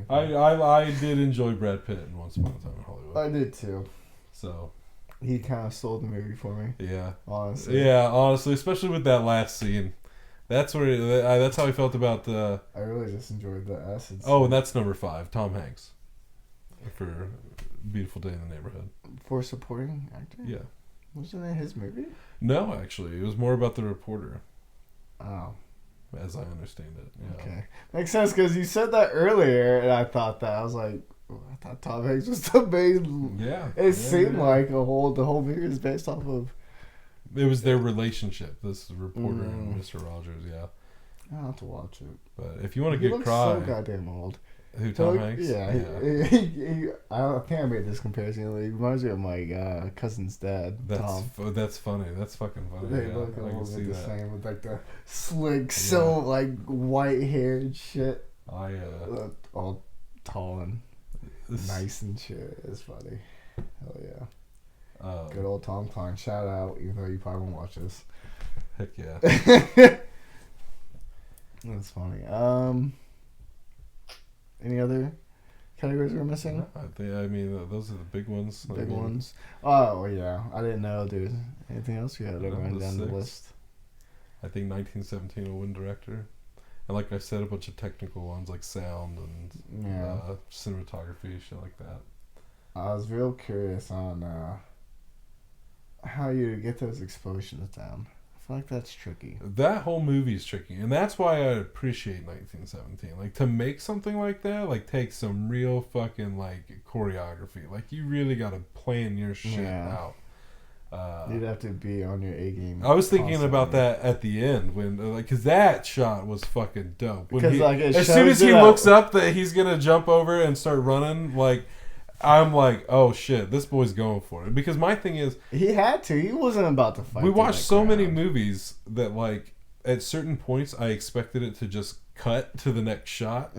I did enjoy Brad Pitt in Once Upon a Time in Hollywood. I did too. So. He kind of sold the movie for me. Yeah. Honestly. Yeah, honestly, especially with that last scene. That's how I felt about the. I really just enjoyed the acid. Oh, and that's number 5, Tom Hanks, for Beautiful Day in the Neighborhood. For supporting actor. Yeah. Wasn't that his movie? No, actually, it was more about the reporter. Oh. As I understand it. Yeah. Okay, makes sense because you said that earlier, and I thought that I was like, I thought Tom Hanks was the main. Yeah. It seemed like the whole movie is based off of. It was their relationship, this reporter and Mr. Rogers, yeah. I'll have to watch it. But if you want to get cry... He looks so goddamn old. Who, Tom Hanks? Yeah. I can't make this comparison. He reminds me of my cousin's dad, Tom. That's funny. That's fucking funny. They look a little bit the same with like the slick, so like white hair and shit. All tall and nice and shit. It's funny. Hell yeah. Good old Tom Klein. Shout out, even though you probably won't watch this. Heck yeah. That's funny. Any other categories we're missing? No, those are the big ones. Big ones. Oh, yeah. I didn't know there's anything else you had to run down the list. I think 1917 will win director. And like I said, a bunch of technical ones like sound and cinematography, shit like that. I was real curious on how you get those explosions down. I feel like that's tricky. That whole movie is tricky, and that's why I appreciate 1917. Like, to make something like that, like, takes some real fucking, like, choreography. Like, you really gotta plan your shit out. You'd have to be on your A game. I was thinking about that at the end when, like, because that shot was fucking dope. When because like as soon as he looks up that he's gonna jump over and start running, like, I'm like, oh shit, this boy's going for it. Because my thing is, he had to. He wasn't about to fight. We watched so many movies that, like, at certain points, I expected it to just cut to the next shot.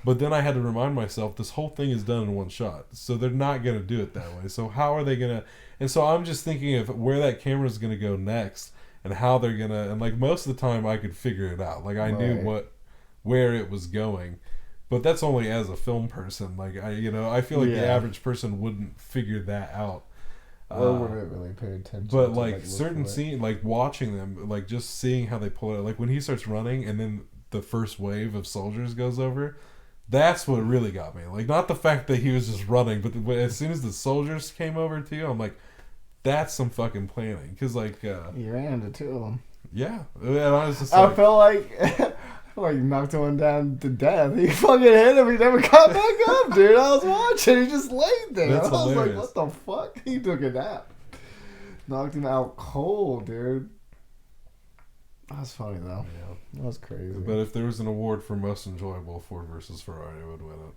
But then I had to remind myself, this whole thing is done in one shot. So they're not going to do it that way. So how are they going to... And so I'm just thinking of where that camera is going to go next and how they're going to... And, like, most of the time I could figure it out. Like, I knew where it was going. But that's only as a film person. Like, I feel like the average person wouldn't figure that out. Or wouldn't really pay attention. But, like, certain scenes, like, watching them, like, just seeing how they pull it. Like, when he starts running and then the first wave of soldiers goes over, that's what really got me. Like, not the fact that he was just running, but as soon as the soldiers came over too, I'm like, that's some fucking planning. Because, like... he ran into two of them. Yeah. And I was just like... I felt like... Like, knocked one down to death. He fucking hit him. He never got back up, dude. I was watching. He just laid there. That's I was hilarious. like, what the fuck? He took a nap. Knocked him out cold, dude. That was funny, though. Yeah. That was crazy. But if there was an award for most enjoyable Ford versus Ferrari, I would win it.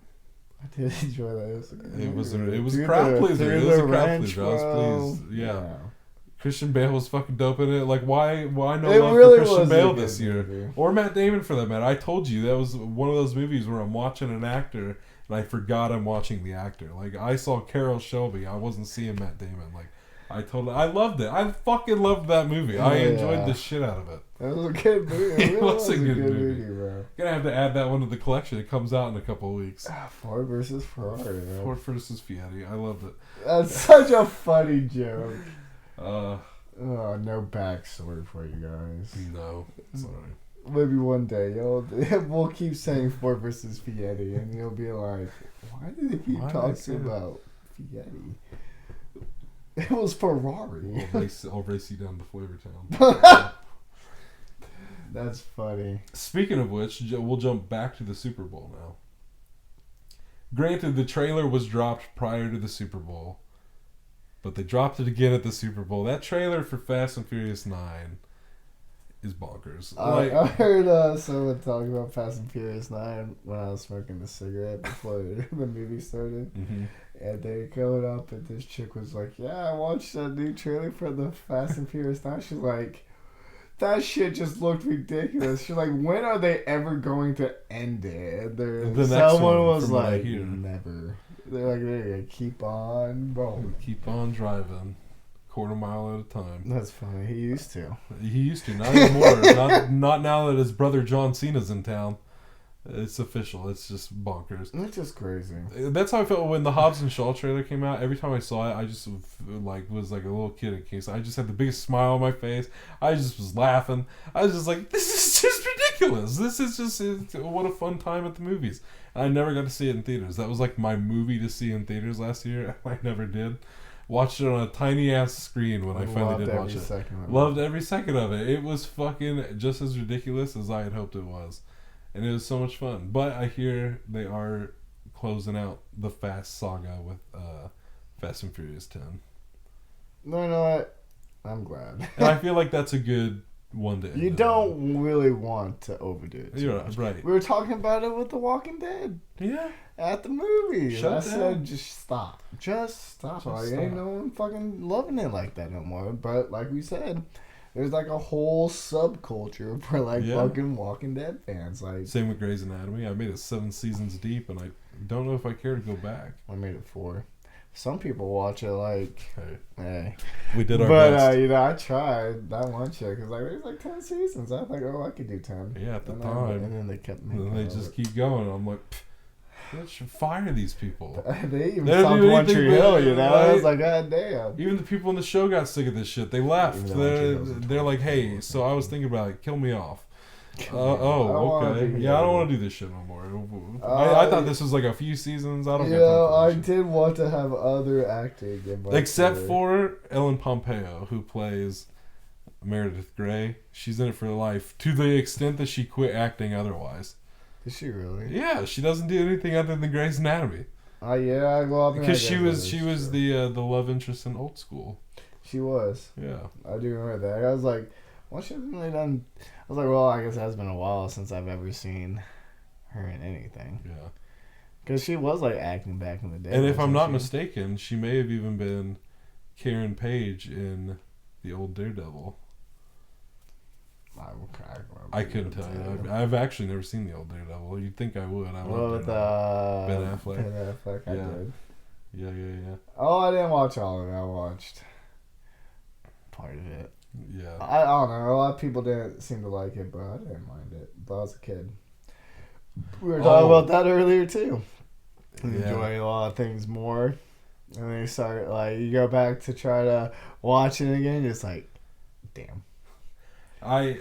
I did enjoy that. It was a crowd pleaser. It was a crowd pleaser. I was pleased. Yeah. Christian Bale was fucking dope in it. Like, why no love for Christian Bale this year? Movie. Or Matt Damon, for that matter. I told you, that was one of those movies where I'm watching an actor, and I forgot I'm watching the actor. Like, I saw Carol Shelby. I wasn't seeing Matt Damon. Like, I loved it. I fucking loved that movie. I enjoyed the shit out of it. It was a good movie. It was a good movie. Bro. Gonna have to add that one to the collection. It comes out in a couple of weeks. Ford versus Ferrari, man. Ford versus Fiat. I loved it. That's such a funny joke. No backstory for you guys. No, sorry. Maybe one day we'll keep saying Ford versus Fiat, and you'll be like, "Why do they keep talking about Fiat? It was Ferrari." I'll race you down to Flavortown. That's funny. Speaking of which, we'll jump back to the Super Bowl now. Granted, the trailer was dropped prior to the Super Bowl. But they dropped it again at the Super Bowl. That trailer for Fast and Furious 9 is bonkers. I heard someone talking about Fast and Furious 9 when I was smoking a cigarette before the movie started. Mm-hmm. And they going up, and this chick was like, "Yeah, I watched that new trailer for the Fast and Furious 9. She's like, that shit just looked ridiculous. She's like, when are they ever going to end it? And someone was like, never. They're like, they're gonna keep on rolling. Keep on driving. Quarter mile at a time. That's funny. He used to. Not anymore. not now that his brother John Cena's in town. It's official. It's just bonkers. It's just crazy. That's how I felt when the Hobbs and Shaw trailer came out. Every time I saw it, I just was like a little kid in case. I just had the biggest smile on my face. I just was laughing. I was just like, this is just ridiculous. This is just what a fun time at the movies. And I never got to see it in theaters. That was like my movie to see in theaters last year. I never did. Watched it on a tiny ass screen when I finally did watch it. Loved every second of it. It was fucking just as ridiculous as I had hoped it was. And it was so much fun. But I hear they are closing out the Fast saga with Fast and Furious 10. No, you know what? I'm glad. And I feel like that's a good one to end. You don't really want to overdo it. You're right. We were talking about it with The Walking Dead. Yeah. At the movies. I said, just stop. Just stop. Ain't no one fucking loving it like that no more. But like we said, there's like a whole subculture for fucking Walking Dead fans. Like, same with Grey's Anatomy. I made it 7 seasons deep, and I don't know if I care to go back. I made it 4. Some people watch it like, hey. We did our best. But, I tried that one chick. Because there's like 10 seasons. I was like, I could do 10. Yeah, at the time. And then they kept me. And then they just keep going. I'm like, They should fire these people. They even They don't stopped do One anything Tree but- Hill, you know? I was like- like, God damn. Even the people in the show got sick of this shit. They left. Even though One Tree They're, Hill's a they're like, 12 hey, year so I was thinking about it. Kill me off. I don't wanna Okay. be Yeah, I don't here. want to do this shit no more. I thought this was like a few seasons. I don't get I that shit. did want to have other acting in my Except career. for Ellen Pompeo, who plays Meredith Grey. She's in it for life, to the extent that she quit acting otherwise. Is she really? Yeah, she doesn't do anything other than Grey's Anatomy. Yeah, well, I mean, Because I she guess was that she is was true. the love interest in Old School. She was. Yeah. I do remember that. I was like, well, she hasn't really done. I was like, well, I guess it has been a while since I've ever seen her in anything. Yeah. Because she was like acting back in the day. And if I'm wasn't not she? mistaken, she may have even been Karen Page in the old Daredevil. I couldn't tell you. I've actually never seen the old Daredevil. You'd think I would. I Well, love with Ben Affleck. Ben Affleck, I Yeah. did. Yeah. Oh, I didn't watch all of it. I watched part of it. Yeah. I don't know. A lot of people didn't seem to like it, but I didn't mind it. But I was a kid. We were talking about that earlier too. Enjoying a lot of things more, and then you start like you go back to try to watch it again. It's like, damn. I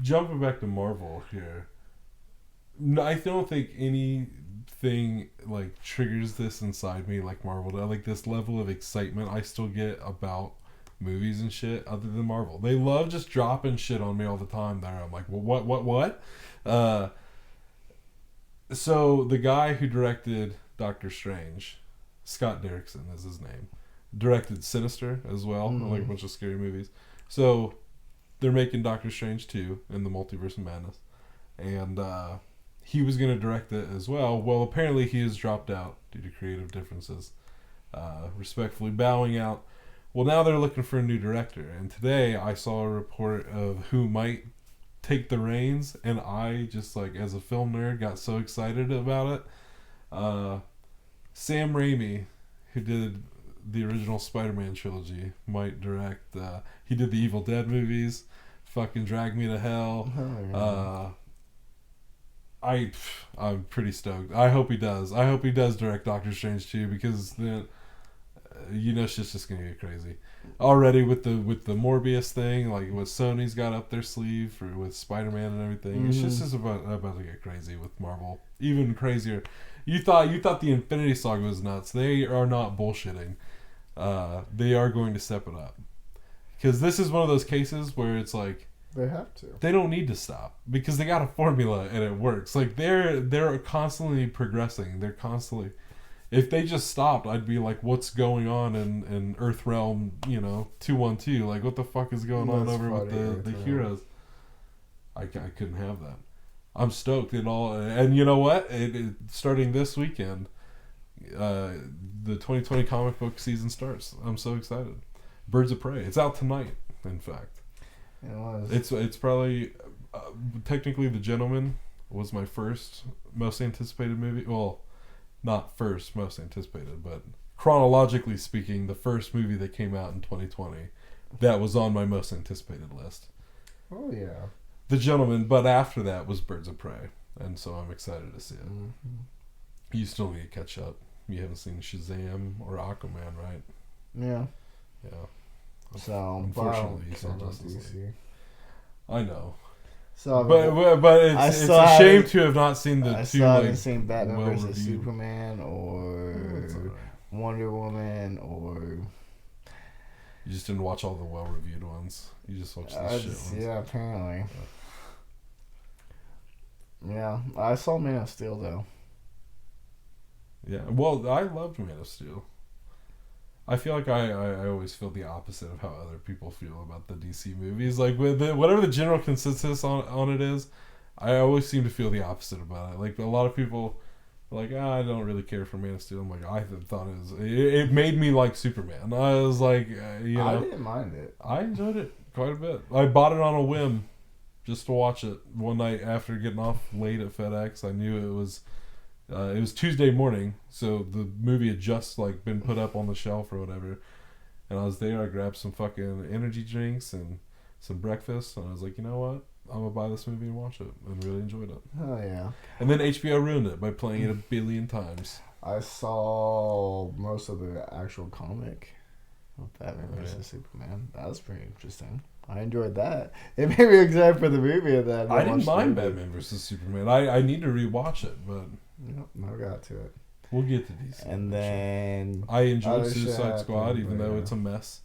jumping back to Marvel here. No, I don't think anything like triggers this inside me like Marvel does. Like this level of excitement I still get about movies and shit other than Marvel. They love just dropping shit on me all the time there. I'm like, well, what? So the guy who directed Doctor Strange, Scott Derrickson is his name, directed Sinister as well, like a bunch of scary movies. So they're making Doctor Strange 2 in the Multiverse of Madness, and he was going to direct it as well. Well, apparently he has dropped out due to creative differences. Respectfully bowing out. Well, now they're looking for a new director, and today I saw a report of who might take the reins, and I just, like, as a film nerd, got so excited about it. Sam Raimi, who did the original Spider-Man trilogy, might direct. He did the Evil Dead movies, fucking Drag Me to Hell. I'm pretty stoked. I hope he does. I hope he does direct Doctor Strange 2, because then shit's just gonna get crazy. Already with the Morbius thing, like what Sony's got up their sleeve with Spider-Man and everything, it's just about to get crazy with Marvel. Even crazier. You thought the Infinity Saga was nuts. They are not bullshitting. They are going to step it up, because this is one of those cases where it's like They have to. they don't need to stop, because they got a formula and it works. Like they're constantly progressing. They're constantly. If they just stopped, I'd be like, what's going on in Earthrealm, 212? Like, what the fuck is going on over with the heroes? I couldn't have that. I'm stoked and all. And you know what? Starting this weekend, the 2020 comic book season starts. I'm so excited. Birds of Prey. It's out tonight, in fact. It was. It's probably, technically The Gentleman was my first most anticipated movie. Well, not first most anticipated, but chronologically speaking, the first movie that came out in 2020 that was on my most anticipated list. Oh yeah. The Gentleman, but after that was Birds of Prey, and so I'm excited to see it. You still need to catch up. You haven't seen Shazam or Aquaman, right? Yeah. Yeah. So, Unfortunately, you but saw I don't Justice DC. League. I know. So, But it's a shame to have not seen the I two. still like, haven't seen Batman vs well-reviewed. Superman or That's all right. Wonder Woman or. You just didn't watch all the well-reviewed ones. You just watched the shit ones. Yeah, apparently. Yeah, I saw Man of Steel though. Yeah, well, I loved Man of Steel. I feel like I always feel the opposite of how other people feel about the DC movies. Like, whatever the general consensus on it is, I always seem to feel the opposite about it. Like, a lot of people are like, I don't really care for Man of Steel. I'm like, I thought it made me like Superman. I was like, I didn't mind it. I enjoyed it quite a bit. I bought it on a whim just to watch it one night after getting off late at FedEx. I knew it was Tuesday morning, so the movie had just like been put up on the shelf or whatever. And I was there. I grabbed some fucking energy drinks and some breakfast, and I was like, you know what? I'm gonna buy this movie and watch it, and really enjoyed it. Oh yeah. And then HBO ruined it by playing it a billion times. I saw most of the actual comic of Batman vs Superman. That was pretty interesting. I enjoyed that. It made me excited for the movie. And then I didn't mind Batman vs Superman. I need to rewatch it, but yep, never got to it. We'll get to these. And then I enjoyed Suicide Squad, even though it's a mess.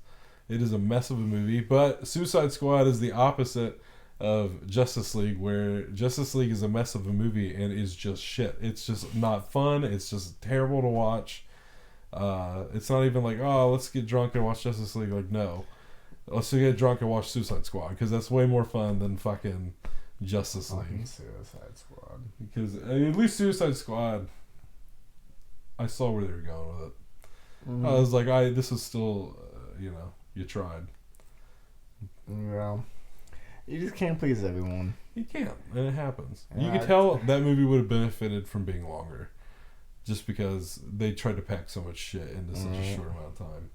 It is a mess of a movie, but Suicide Squad is the opposite of Justice League, where Justice League is a mess of a movie and is just shit. It's just not fun. It's just terrible to watch. It's not even like, oh, let's get drunk and watch Justice League. Like, no. Let's get drunk and watch Suicide Squad, because that's way more fun than fucking Justice League. Suicide Squad. Because at least Suicide Squad, I saw where they were going with it. Mm-hmm. I was like, this is still, you tried. Yeah. You just can't please everyone. You can't, and it happens. Yeah, you could tell that movie would have benefited from being longer, just because they tried to pack so much shit into such a short amount of time.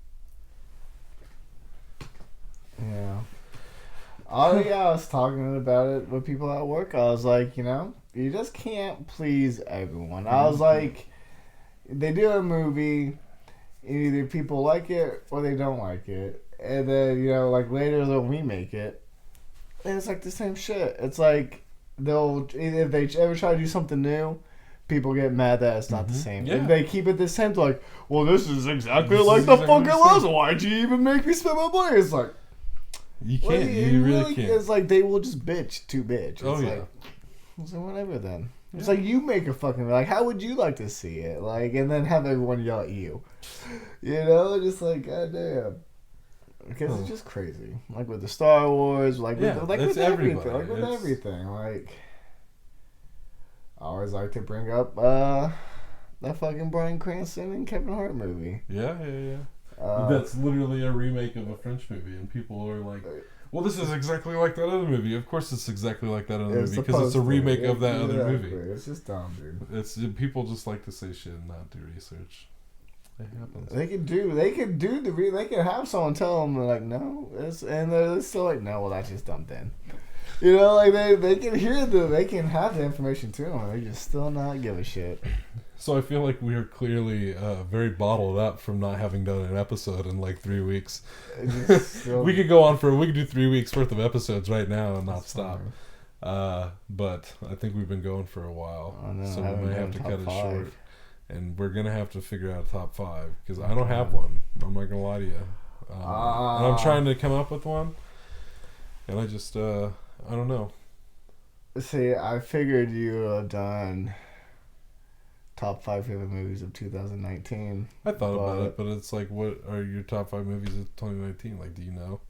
Yeah. Oh yeah, I was talking about it with people at work. I was like, you just can't please everyone. I was like, they do a movie, either people like it or they don't like it, and then like later they'll remake it, and it's like the same shit. It's like if they ever try to do something new, people get mad that it's not the same. Yeah. If they keep it the same, they're like, well, this is exactly like the fucking last one. Why'd you even make me spend my money? It's like, you can't. You really can't. It's like they will just bitch to bitch. It's yeah. So whatever then. It's like you make a fucking how would you like to see it? Like, and then have everyone yell at you. Just like goddamn. Because it's just crazy. Like with the Star Wars, with everything. Like with everything. Like I always like to bring up that fucking Bryan Cranston and Kevin Hart movie. Yeah. That's literally a remake of a French movie, and people are like, well, this is exactly like that other movie. Of course it's exactly like that other movie, because it's a remake of that other movie. It's just dumb, dude. People just like to say shit and not do research. It happens. They can have someone tell them, like, no, and they're still like, no, well, that's just dumb then. They can they can have the information too, and they just still not give a shit. So I feel like we are clearly very bottled up from not having done an episode in like 3 weeks. We could go on we could do 3 weeks worth of episodes right now and not stop. But I think we've been going for a while, so we might have to cut it short. And we're gonna have to figure out a top 5, because I don't have one. I'm not gonna lie to you. And I'm trying to come up with one, and I just I don't know. See, I figured you would have done top 5 favorite movies of 2019. I thought about it, but it's like, what are your top 5 movies of 2019? Like, do you know?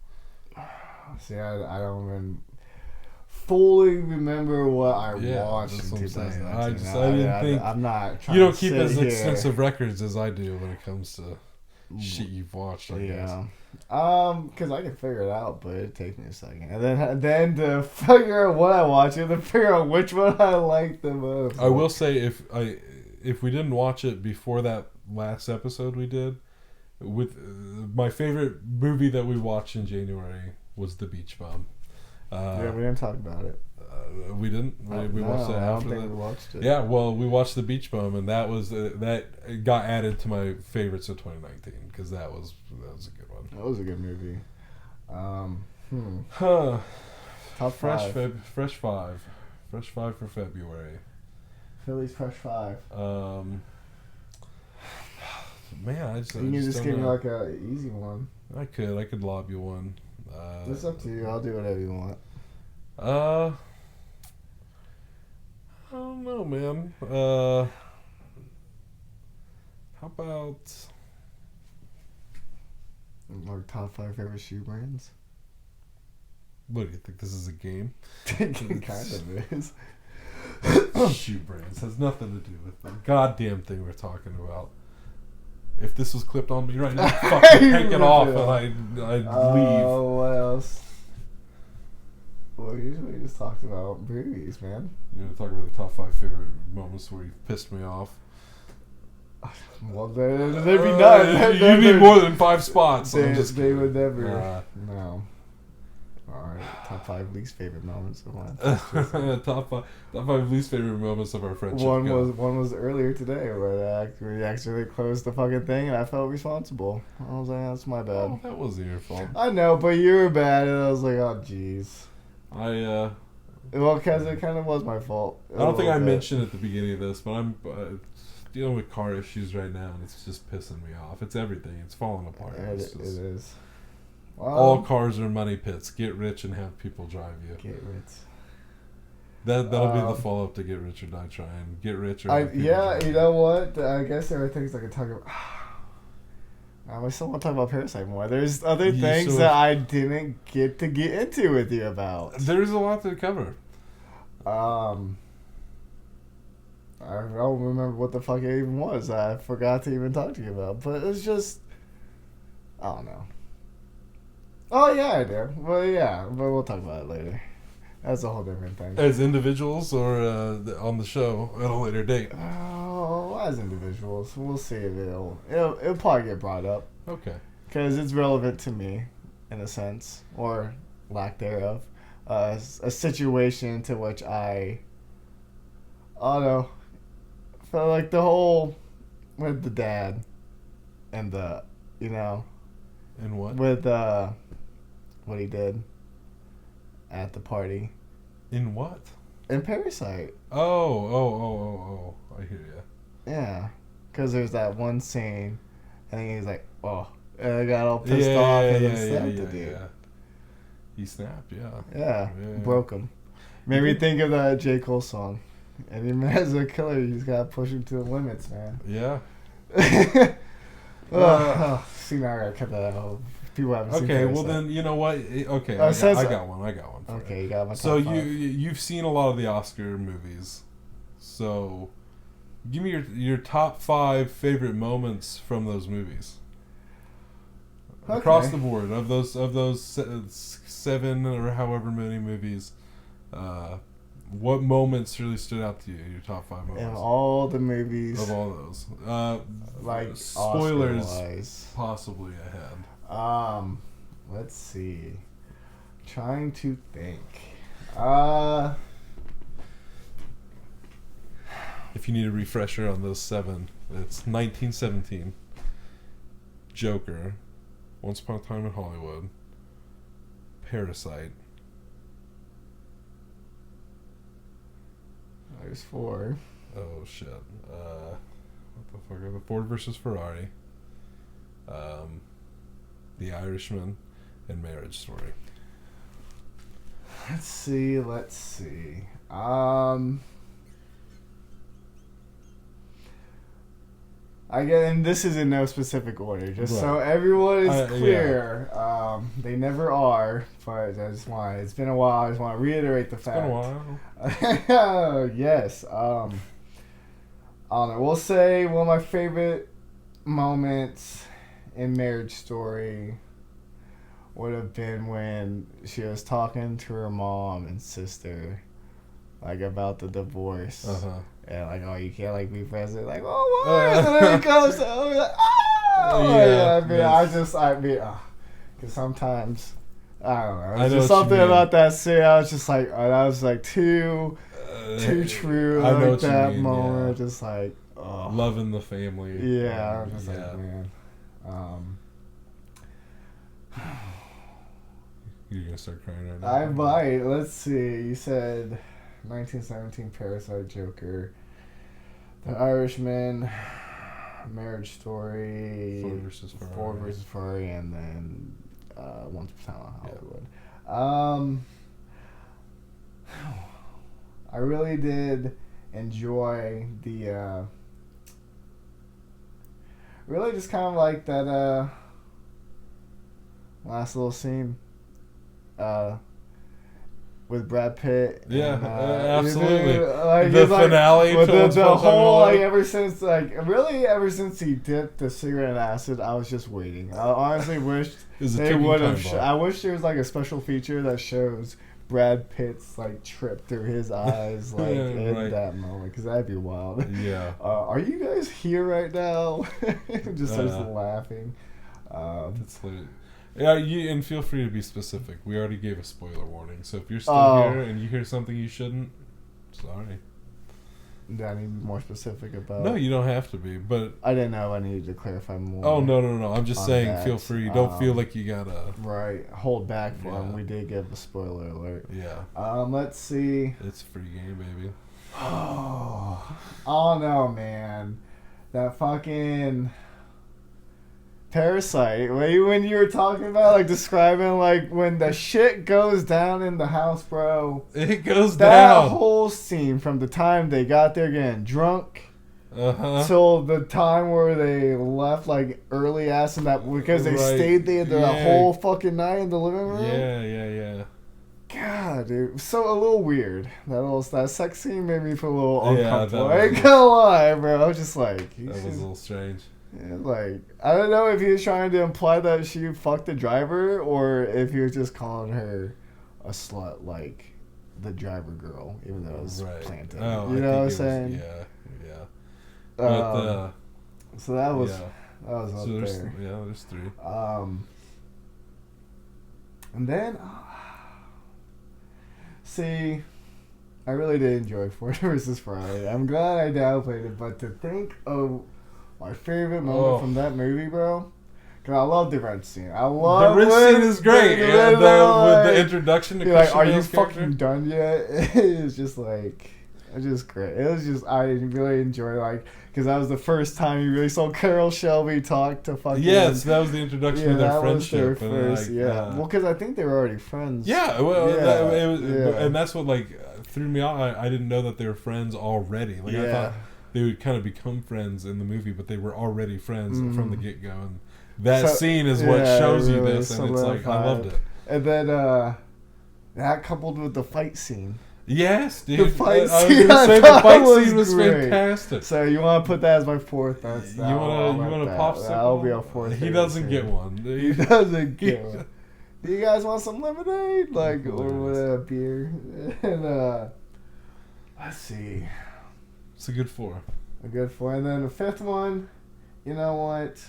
See, I don't even fully remember what I watched in 2019. I didn't think. I'm not trying you don't to keep sit as here. extensive records as I do when it comes to shit you've watched, I guess. Because I can figure it out, but it takes me a second. And then to figure out what I watch, and to figure out which one I like the most. I will say, if we didn't watch it before that last episode we did, with my favorite movie that we watched in January was The Beach Bum. Yeah, we didn't talk about it. We didn't. We watched it after that. We watched it. Yeah, well, we watched The Beach Bum, and that was that got added to my favorites of 2019, because that was a good one. That was a good movie. Top fresh five for February. Philly's fresh 5. Man, you can just give me like a easy one. I could lob you one. It's up to you. I'll do whatever you want. I don't know, man. How about like top 5 favorite shoe brands? What do you think? This is a game? It kind of is. Shoe brands has nothing to do with the goddamn thing we're talking about. If this was clipped on me right now, I'd fucking take it off and I'd leave. Oh, what else? Well, usually we just talked about movies, man. You know, talk about the top 5 favorite moments where you pissed me off. Well, they'd be none. You need more than 5 spots. They would never. No. Alright, top 5 least favorite moments of mine. top five least favorite moments of our friendship. One was earlier today where we actually closed the fucking thing and I felt responsible. I was like, that's my bad. Oh, that wasn't your fault. I know, but you were bad, and I was like, oh jeez. Well, because it kind of was my fault. I don't think I mentioned at the beginning of this, but I'm dealing with car issues right now, and it's just pissing me off. It's everything. It's falling apart. It is. Well, all cars are money pits. Get rich and have people drive you. Get rich. That'll be the follow-up to Get Rich or Die Trying. Get rich or have people drive you know what? I guess there are things I could talk about. I still want to talk about Parasite more. There's other things that I didn't get to get into with you about. There's a lot to cover. I don't remember what the fuck it even was. I forgot to even talk to you about. But it's just, I don't know. Oh yeah, I do. Well, yeah, but we'll talk about it later. That's a whole different thing. As individuals or on the show at a later date? Oh, as individuals. We'll see if it'll probably get brought up. Okay. Because it's relevant to me, in a sense, or lack thereof. A situation to which I don't know, felt like the whole, with the dad, and the, And what? with what he did at the party. In what? In Parasite. Oh. I hear you. Yeah. Because there's that one scene, and he's like, oh. And I got all pissed off and snapped the dude. Yeah. He snapped, yeah. Yeah. Broke him. Made me think of that J. Cole song. Any man's a killer, you just gotta push him to the limits, man. Yeah. See, now I gotta cut that out. People haven't seen Okay, Parasite. well then, you know what? Okay, I got one. Okay, you got my top So five. you've seen a lot of the Oscar movies. So give me your top 5 favorite moments from those movies. Okay. Across the board of those 7 or however many movies, what moments really stood out to you? Your top 5 moments in all the movies of all those. like spoilers, Oscar-wise. possibly ahead. Let's see. Trying to think. If you need a refresher on those 7, it's 1917, Joker, Once Upon a Time in Hollywood, Parasite. There's 4. Oh shit. What the fuck are the Ford versus Ferrari? The Irishman, and Marriage Story. Let's see. And this is in no specific order, just so everyone is clear. Yeah. They never are, but it's been a while. I just want to reiterate the fact. It's been a while. Yes. I don't know. We'll say one of my favorite moments in Marriage Story would have been when she was talking to her mom and sister, like, about the divorce. And like, oh, you can't like be president. Like, oh, what? And then it goes. Oh, like, because sometimes I don't know. It's just something about that scene. I was just like, that was like too true. I know like that mean, moment, just like loving the family. Yeah, I'm just like, man. You're gonna start crying right now. I might. Let's see. You said 1917, Parasite, Joker, The Irishman, Marriage Story, Ford versus Ferrari, and then Once Upon a Time in Hollywood. I really did enjoy the really just kind of like that last little scene with Brad Pitt. Yeah, and, absolutely. The finale. With the whole, like, ever since he dipped the cigarette in acid, I was just waiting. I honestly wished they would have. I wish there was like a special feature that shows Brad Pitt's like trip through his eyes, like in that moment, because that'd be wild. Yeah. Are you guys here right now? Just starts laughing. That's Yeah, and feel free to be specific. We already gave a spoiler warning, so if you're still here and you hear something you shouldn't, sorry. Do I need to be more specific about? No, you don't have to be, but I didn't know I needed to clarify more. Oh no! I'm just saying, that. feel free. Don't feel like you gotta hold back for them. We did give a spoiler alert. Yeah. Let's see. It's a free game, baby. Oh no, man, that fucking Parasite. When you were talking about like describing like when the shit goes down in the house, bro. It goes that down. whole scene from the time they got there getting drunk till the time where they left like early ass in that because they stayed there the whole fucking night in the living room. Yeah. God, dude, so a little weird. That sex scene made me feel a little uncomfortable. I ain't gonna lie, bro. I was just like, that was a little strange. Yeah, like, I don't know if he was trying to imply that she fucked the driver or if he was just calling her a slut, like the driver girl, even though it was planted. Oh, you know what I'm saying? Yeah. But, so that was up there. Yeah, there's 3. And then, see, I really did enjoy Ford versus Ferrari. I'm glad I downplayed it, but to think of my favorite moment from that movie, bro. Cause I love the red scene. I love the red scene is great. With the introduction to like, are you character? fucking done yet? It's just like, it's just great. It was just I really enjoyed like because that was the first time you really saw Carol Shelby talk to fucking. Yes, that was the introduction to their friendship. Was their first, well, because I think they were already friends. Yeah, well, and that's what like threw me off. I didn't know that they were friends already. Like I thought they would kind of become friends in the movie, but they were already friends from the get go. And that scene is what shows you this, and it's like I loved it. And then that coupled with the fight scene. Yes, dude. The fight scene. The fight scene was fantastic. So you want to put that as my 4th? That's you want to popsicle? That'll be a 4th. He doesn't get one. He doesn't get one. Do you guys want some lemonade, like or beer? And let's see. It's a good 4. A good 4, and then the 5th one. You know what?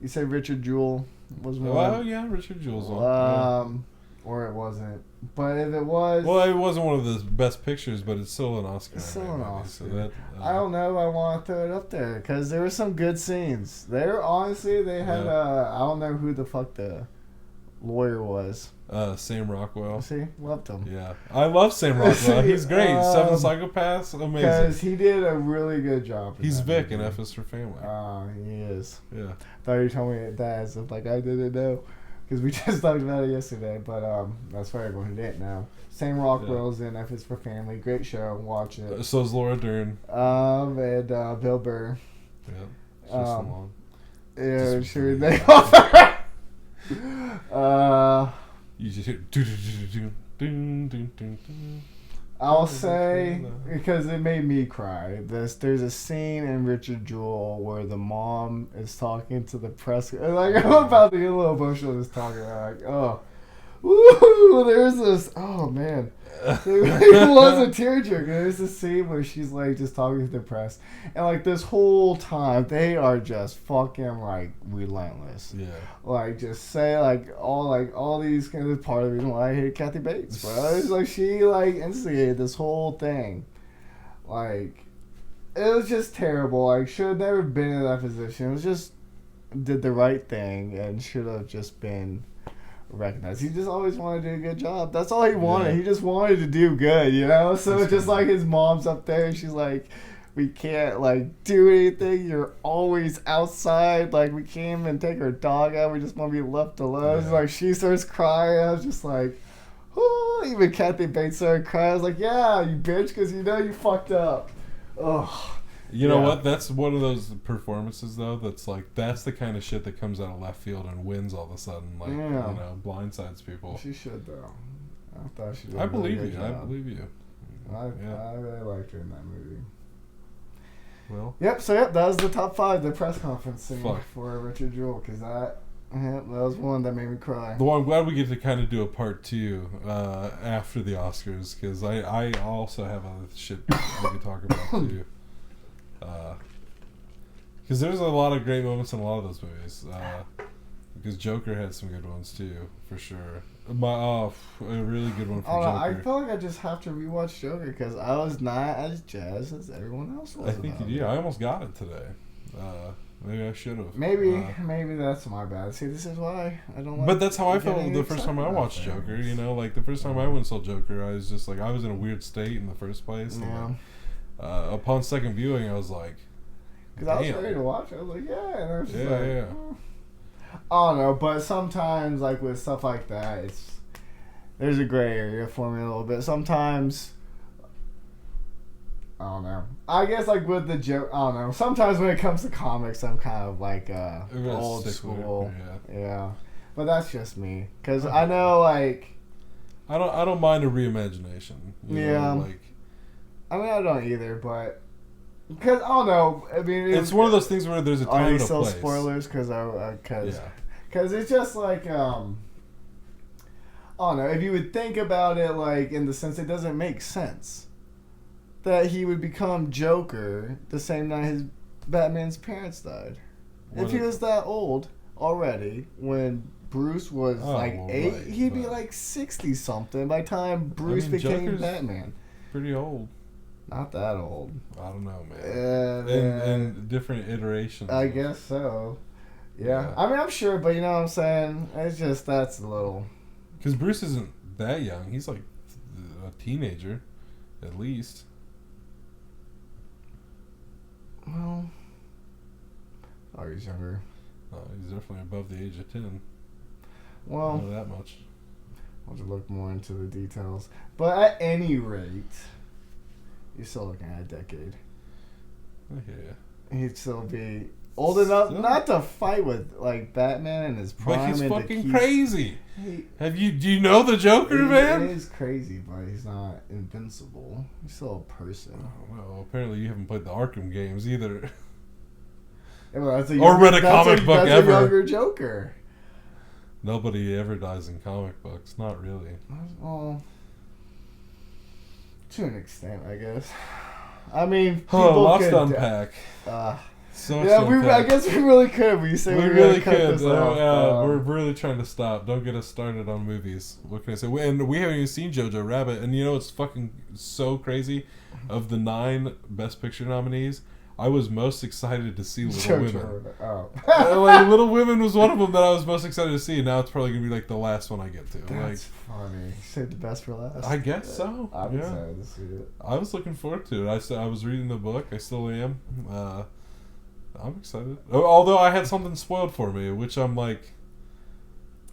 You said Richard Jewell was one. Well, yeah, Richard Jewell's one. Or it wasn't. But if it was... Well, it wasn't one of the best pictures, but it's still an Oscar. It's still an Oscar. So that, I don't know. I want to throw it up there because there were some good scenes. They had... I don't know who the fuck the lawyer was. Sam Rockwell. See? Loved him. Yeah. I love Sam Rockwell. He's great. 7 Psychopaths. Amazing. Because he did a really good job. He's Vic in F is for Family. He is. Yeah. I thought you told me that as if like I didn't know. Because we just talked about it yesterday. But that's for everyone who didn't know. Sam Rockwell's in F is for Family. Great show. Watch it. So is Laura Dern. And Bill Burr. Yeah. Just long. Yeah, sure. They offer. You just hear. I'll say because it made me cry. There's a scene in Richard Jewell where the mom is talking to the press. Like I'm about to get a little emotional just talking about. Like, oh, woo! There's this. Oh man, it was a tearjerker. There's a scene where she's like just talking to the press, and like this whole time they are just fucking like relentless. Yeah. Like just say all these kind of part of the reason why I hate Kathy Bates, bro. It's like she like instigated this whole thing. Like it was just terrible. Like should have never been in that position. It was just did the right thing and should have just been recognized. He just always wanted to do a good job. That's all he wanted. Yeah. He just wanted to do good, you know? So it's just like his mom's up there and she's like, we can't like do anything. You're always outside. Like we can't even take our dog out. We just want to be left alone. Yeah. Like she starts crying. I was just like, oh, even Kathy Bates started crying. I was like, yeah, you bitch, because you know you fucked up. Ugh. You know what? That's one of those performances, though, that's like, that's the kind of shit that comes out of left field and wins all of a sudden. Like, you know, blindsides people. She should, though. I thought she did. I believe you. I believe you. I really liked her in that movie. Well. Yep, that was the top 5, the press conference scene for Richard Jewell, because that was one that made me cry. Well, I'm glad we get to kind of do a part 2 after the Oscars, because I also have other shit I could talk about, too. Because there's a lot of great moments in a lot of those movies. Because Joker had some good ones too, for sure. A really good one from Oh, Joker. I feel like I just have to rewatch Joker because I was not as jazzed as everyone else was. I think you did. I almost got it today. Maybe I should have. Maybe that's my bad. See, this is why I don't like. But that's how I felt the first time I watched Joker. You know, like the first time I went and saw Joker, I was just like, I was in a weird state in the first place. Yeah. And like, upon second viewing, I was like, because I was ready to watch it. I was like, yeah, and I was just yeah. I don't know, but sometimes, like with stuff like that, there's a gray area for me a little bit. Sometimes, I don't know. I guess like with the joke, I don't know. Sometimes when it comes to comics, I'm kind of like old school. Yeah, but that's just me. Cause I know like, I don't mind a reimagination. You know, like, I mean I don't either, but. Because I don't know. I mean, it's one of those things where there's a time and a place. Are these still spoilers? Because it's just like I don't know. If you would think about it, like in the sense, it doesn't make sense that he would become Joker the same night his Batman's parents died. If he was that old already when Bruce was 8, he'd be like 60 something by the time Bruce became Joker's Batman. Pretty old. Not that old. I don't know, man. And different iterations. I guess so. Yeah. I mean, I'm sure, but you know what I'm saying? It's just, that's a little... Because Bruce isn't that young. He's like a teenager, at least. Well... Oh, he's younger. He's definitely above the age of 10. Well... Not that much. I'll have to look more into the details. But at any rate... You're still looking at a decade. Yeah. He'd still be old enough not to fight with like Batman in his prime. But he's fucking crazy. Do you know the Joker, man? He is crazy, but he's not invincible. He's still a person. Oh, well, apparently you haven't played the Arkham games either. Yeah, well, or read a comic book ever. That's a younger Joker. Nobody ever dies in comic books. Not really. Well... To an extent, I guess. I mean, people lots to unpack. I guess we really could. We really could. We're really trying to stop. Don't get us started on movies. What can I say? And we haven't even seen Jojo Rabbit. And you know it's fucking so crazy. Of the 9 Best Picture nominees, I was most excited to see Little Women. Like Little Women was one of them that I was most excited to see. Now it's probably gonna be like the last one I get to. That's funny. You saved the best for last. I guess so. I'm excited to see it. I was looking forward to it. I was reading the book. I still am. I'm excited. Although I had something spoiled for me, which I'm like,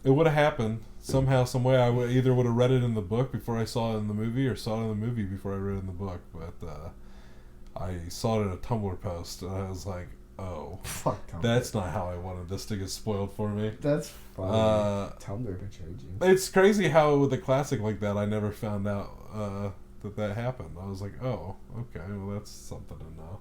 it would have happened somehow, some way. I would have read it in the book before I saw it in the movie, or saw it in the movie before I read it in the book. But I saw it in a Tumblr post, and I was like, oh, fuck Tumblr. That's not how I wanted this to get spoiled for me. That's funny. Tumblr betrayed you. It's crazy how with a classic like that, I never found out that happened. I was like, oh, okay, well, that's something to know.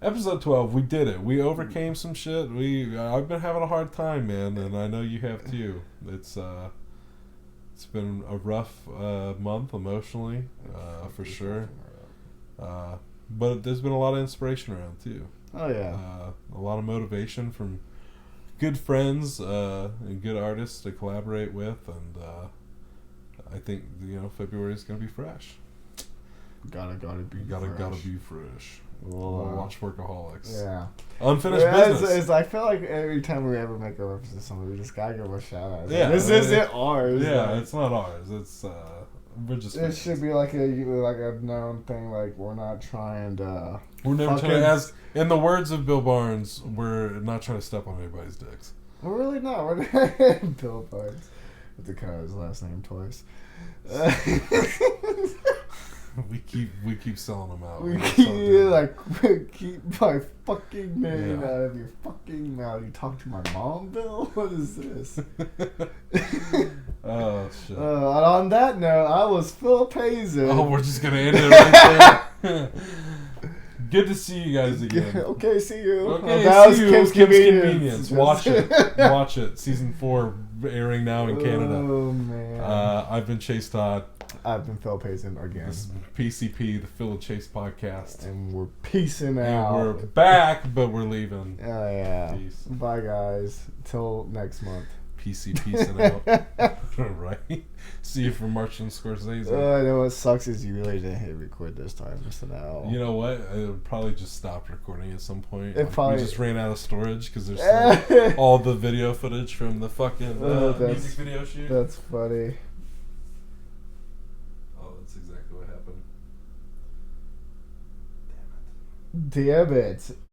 Episode 12, we did it. We overcame some shit. I've been having a hard time, man, and I know you have too. It's been a rough month emotionally, for sure. But there's been a lot of inspiration around too. Oh yeah. A lot of motivation from good friends and good artists to collaborate with, and I think February is gonna be fresh. Gotta be fresh. We'll watch Workaholics. Yeah. Unfinished business. I feel like every time we ever make a reference to somebody, we just gotta give a shout out. Yeah, this isn't ours. Yeah, like, it's not ours. It's we're just. It should be like a known thing. Like we're not trying to. We're never trying to. As in the words of Bill Barnes, we're not trying to step on anybody's dicks. We're really not. We're not. Bill Barnes. I have to cut his last name twice. We keep selling them out. We keep my fucking name out of your fucking mouth. You talk to my mom, Bill? What is this? Oh shit. And on that note, I was Phillip Hazen. Oh, we're just gonna end it right there. Good to see you guys again. Okay, see you. Okay, that see was you. Kim's Convenience. Watch it. Watch it. Season 4. airing now in Canada. Oh, man. I've been Chase Todd. I've been Phillip Hazen again. This is PCP, the Phil and Chase podcast. And we're peacing And out. we're back, but we're leaving. Oh, yeah. Peace. Bye, guys. Till next month. PC peacing out. Right? See you from Martin Scorsese. I know what sucks is you really didn't hit record this time. Just now. You know what? I probably just stopped recording at some point. It probably- We just ran out of storage because there's still all the video footage from the fucking music video shoot. That's funny. Oh, that's exactly what happened. Damn it.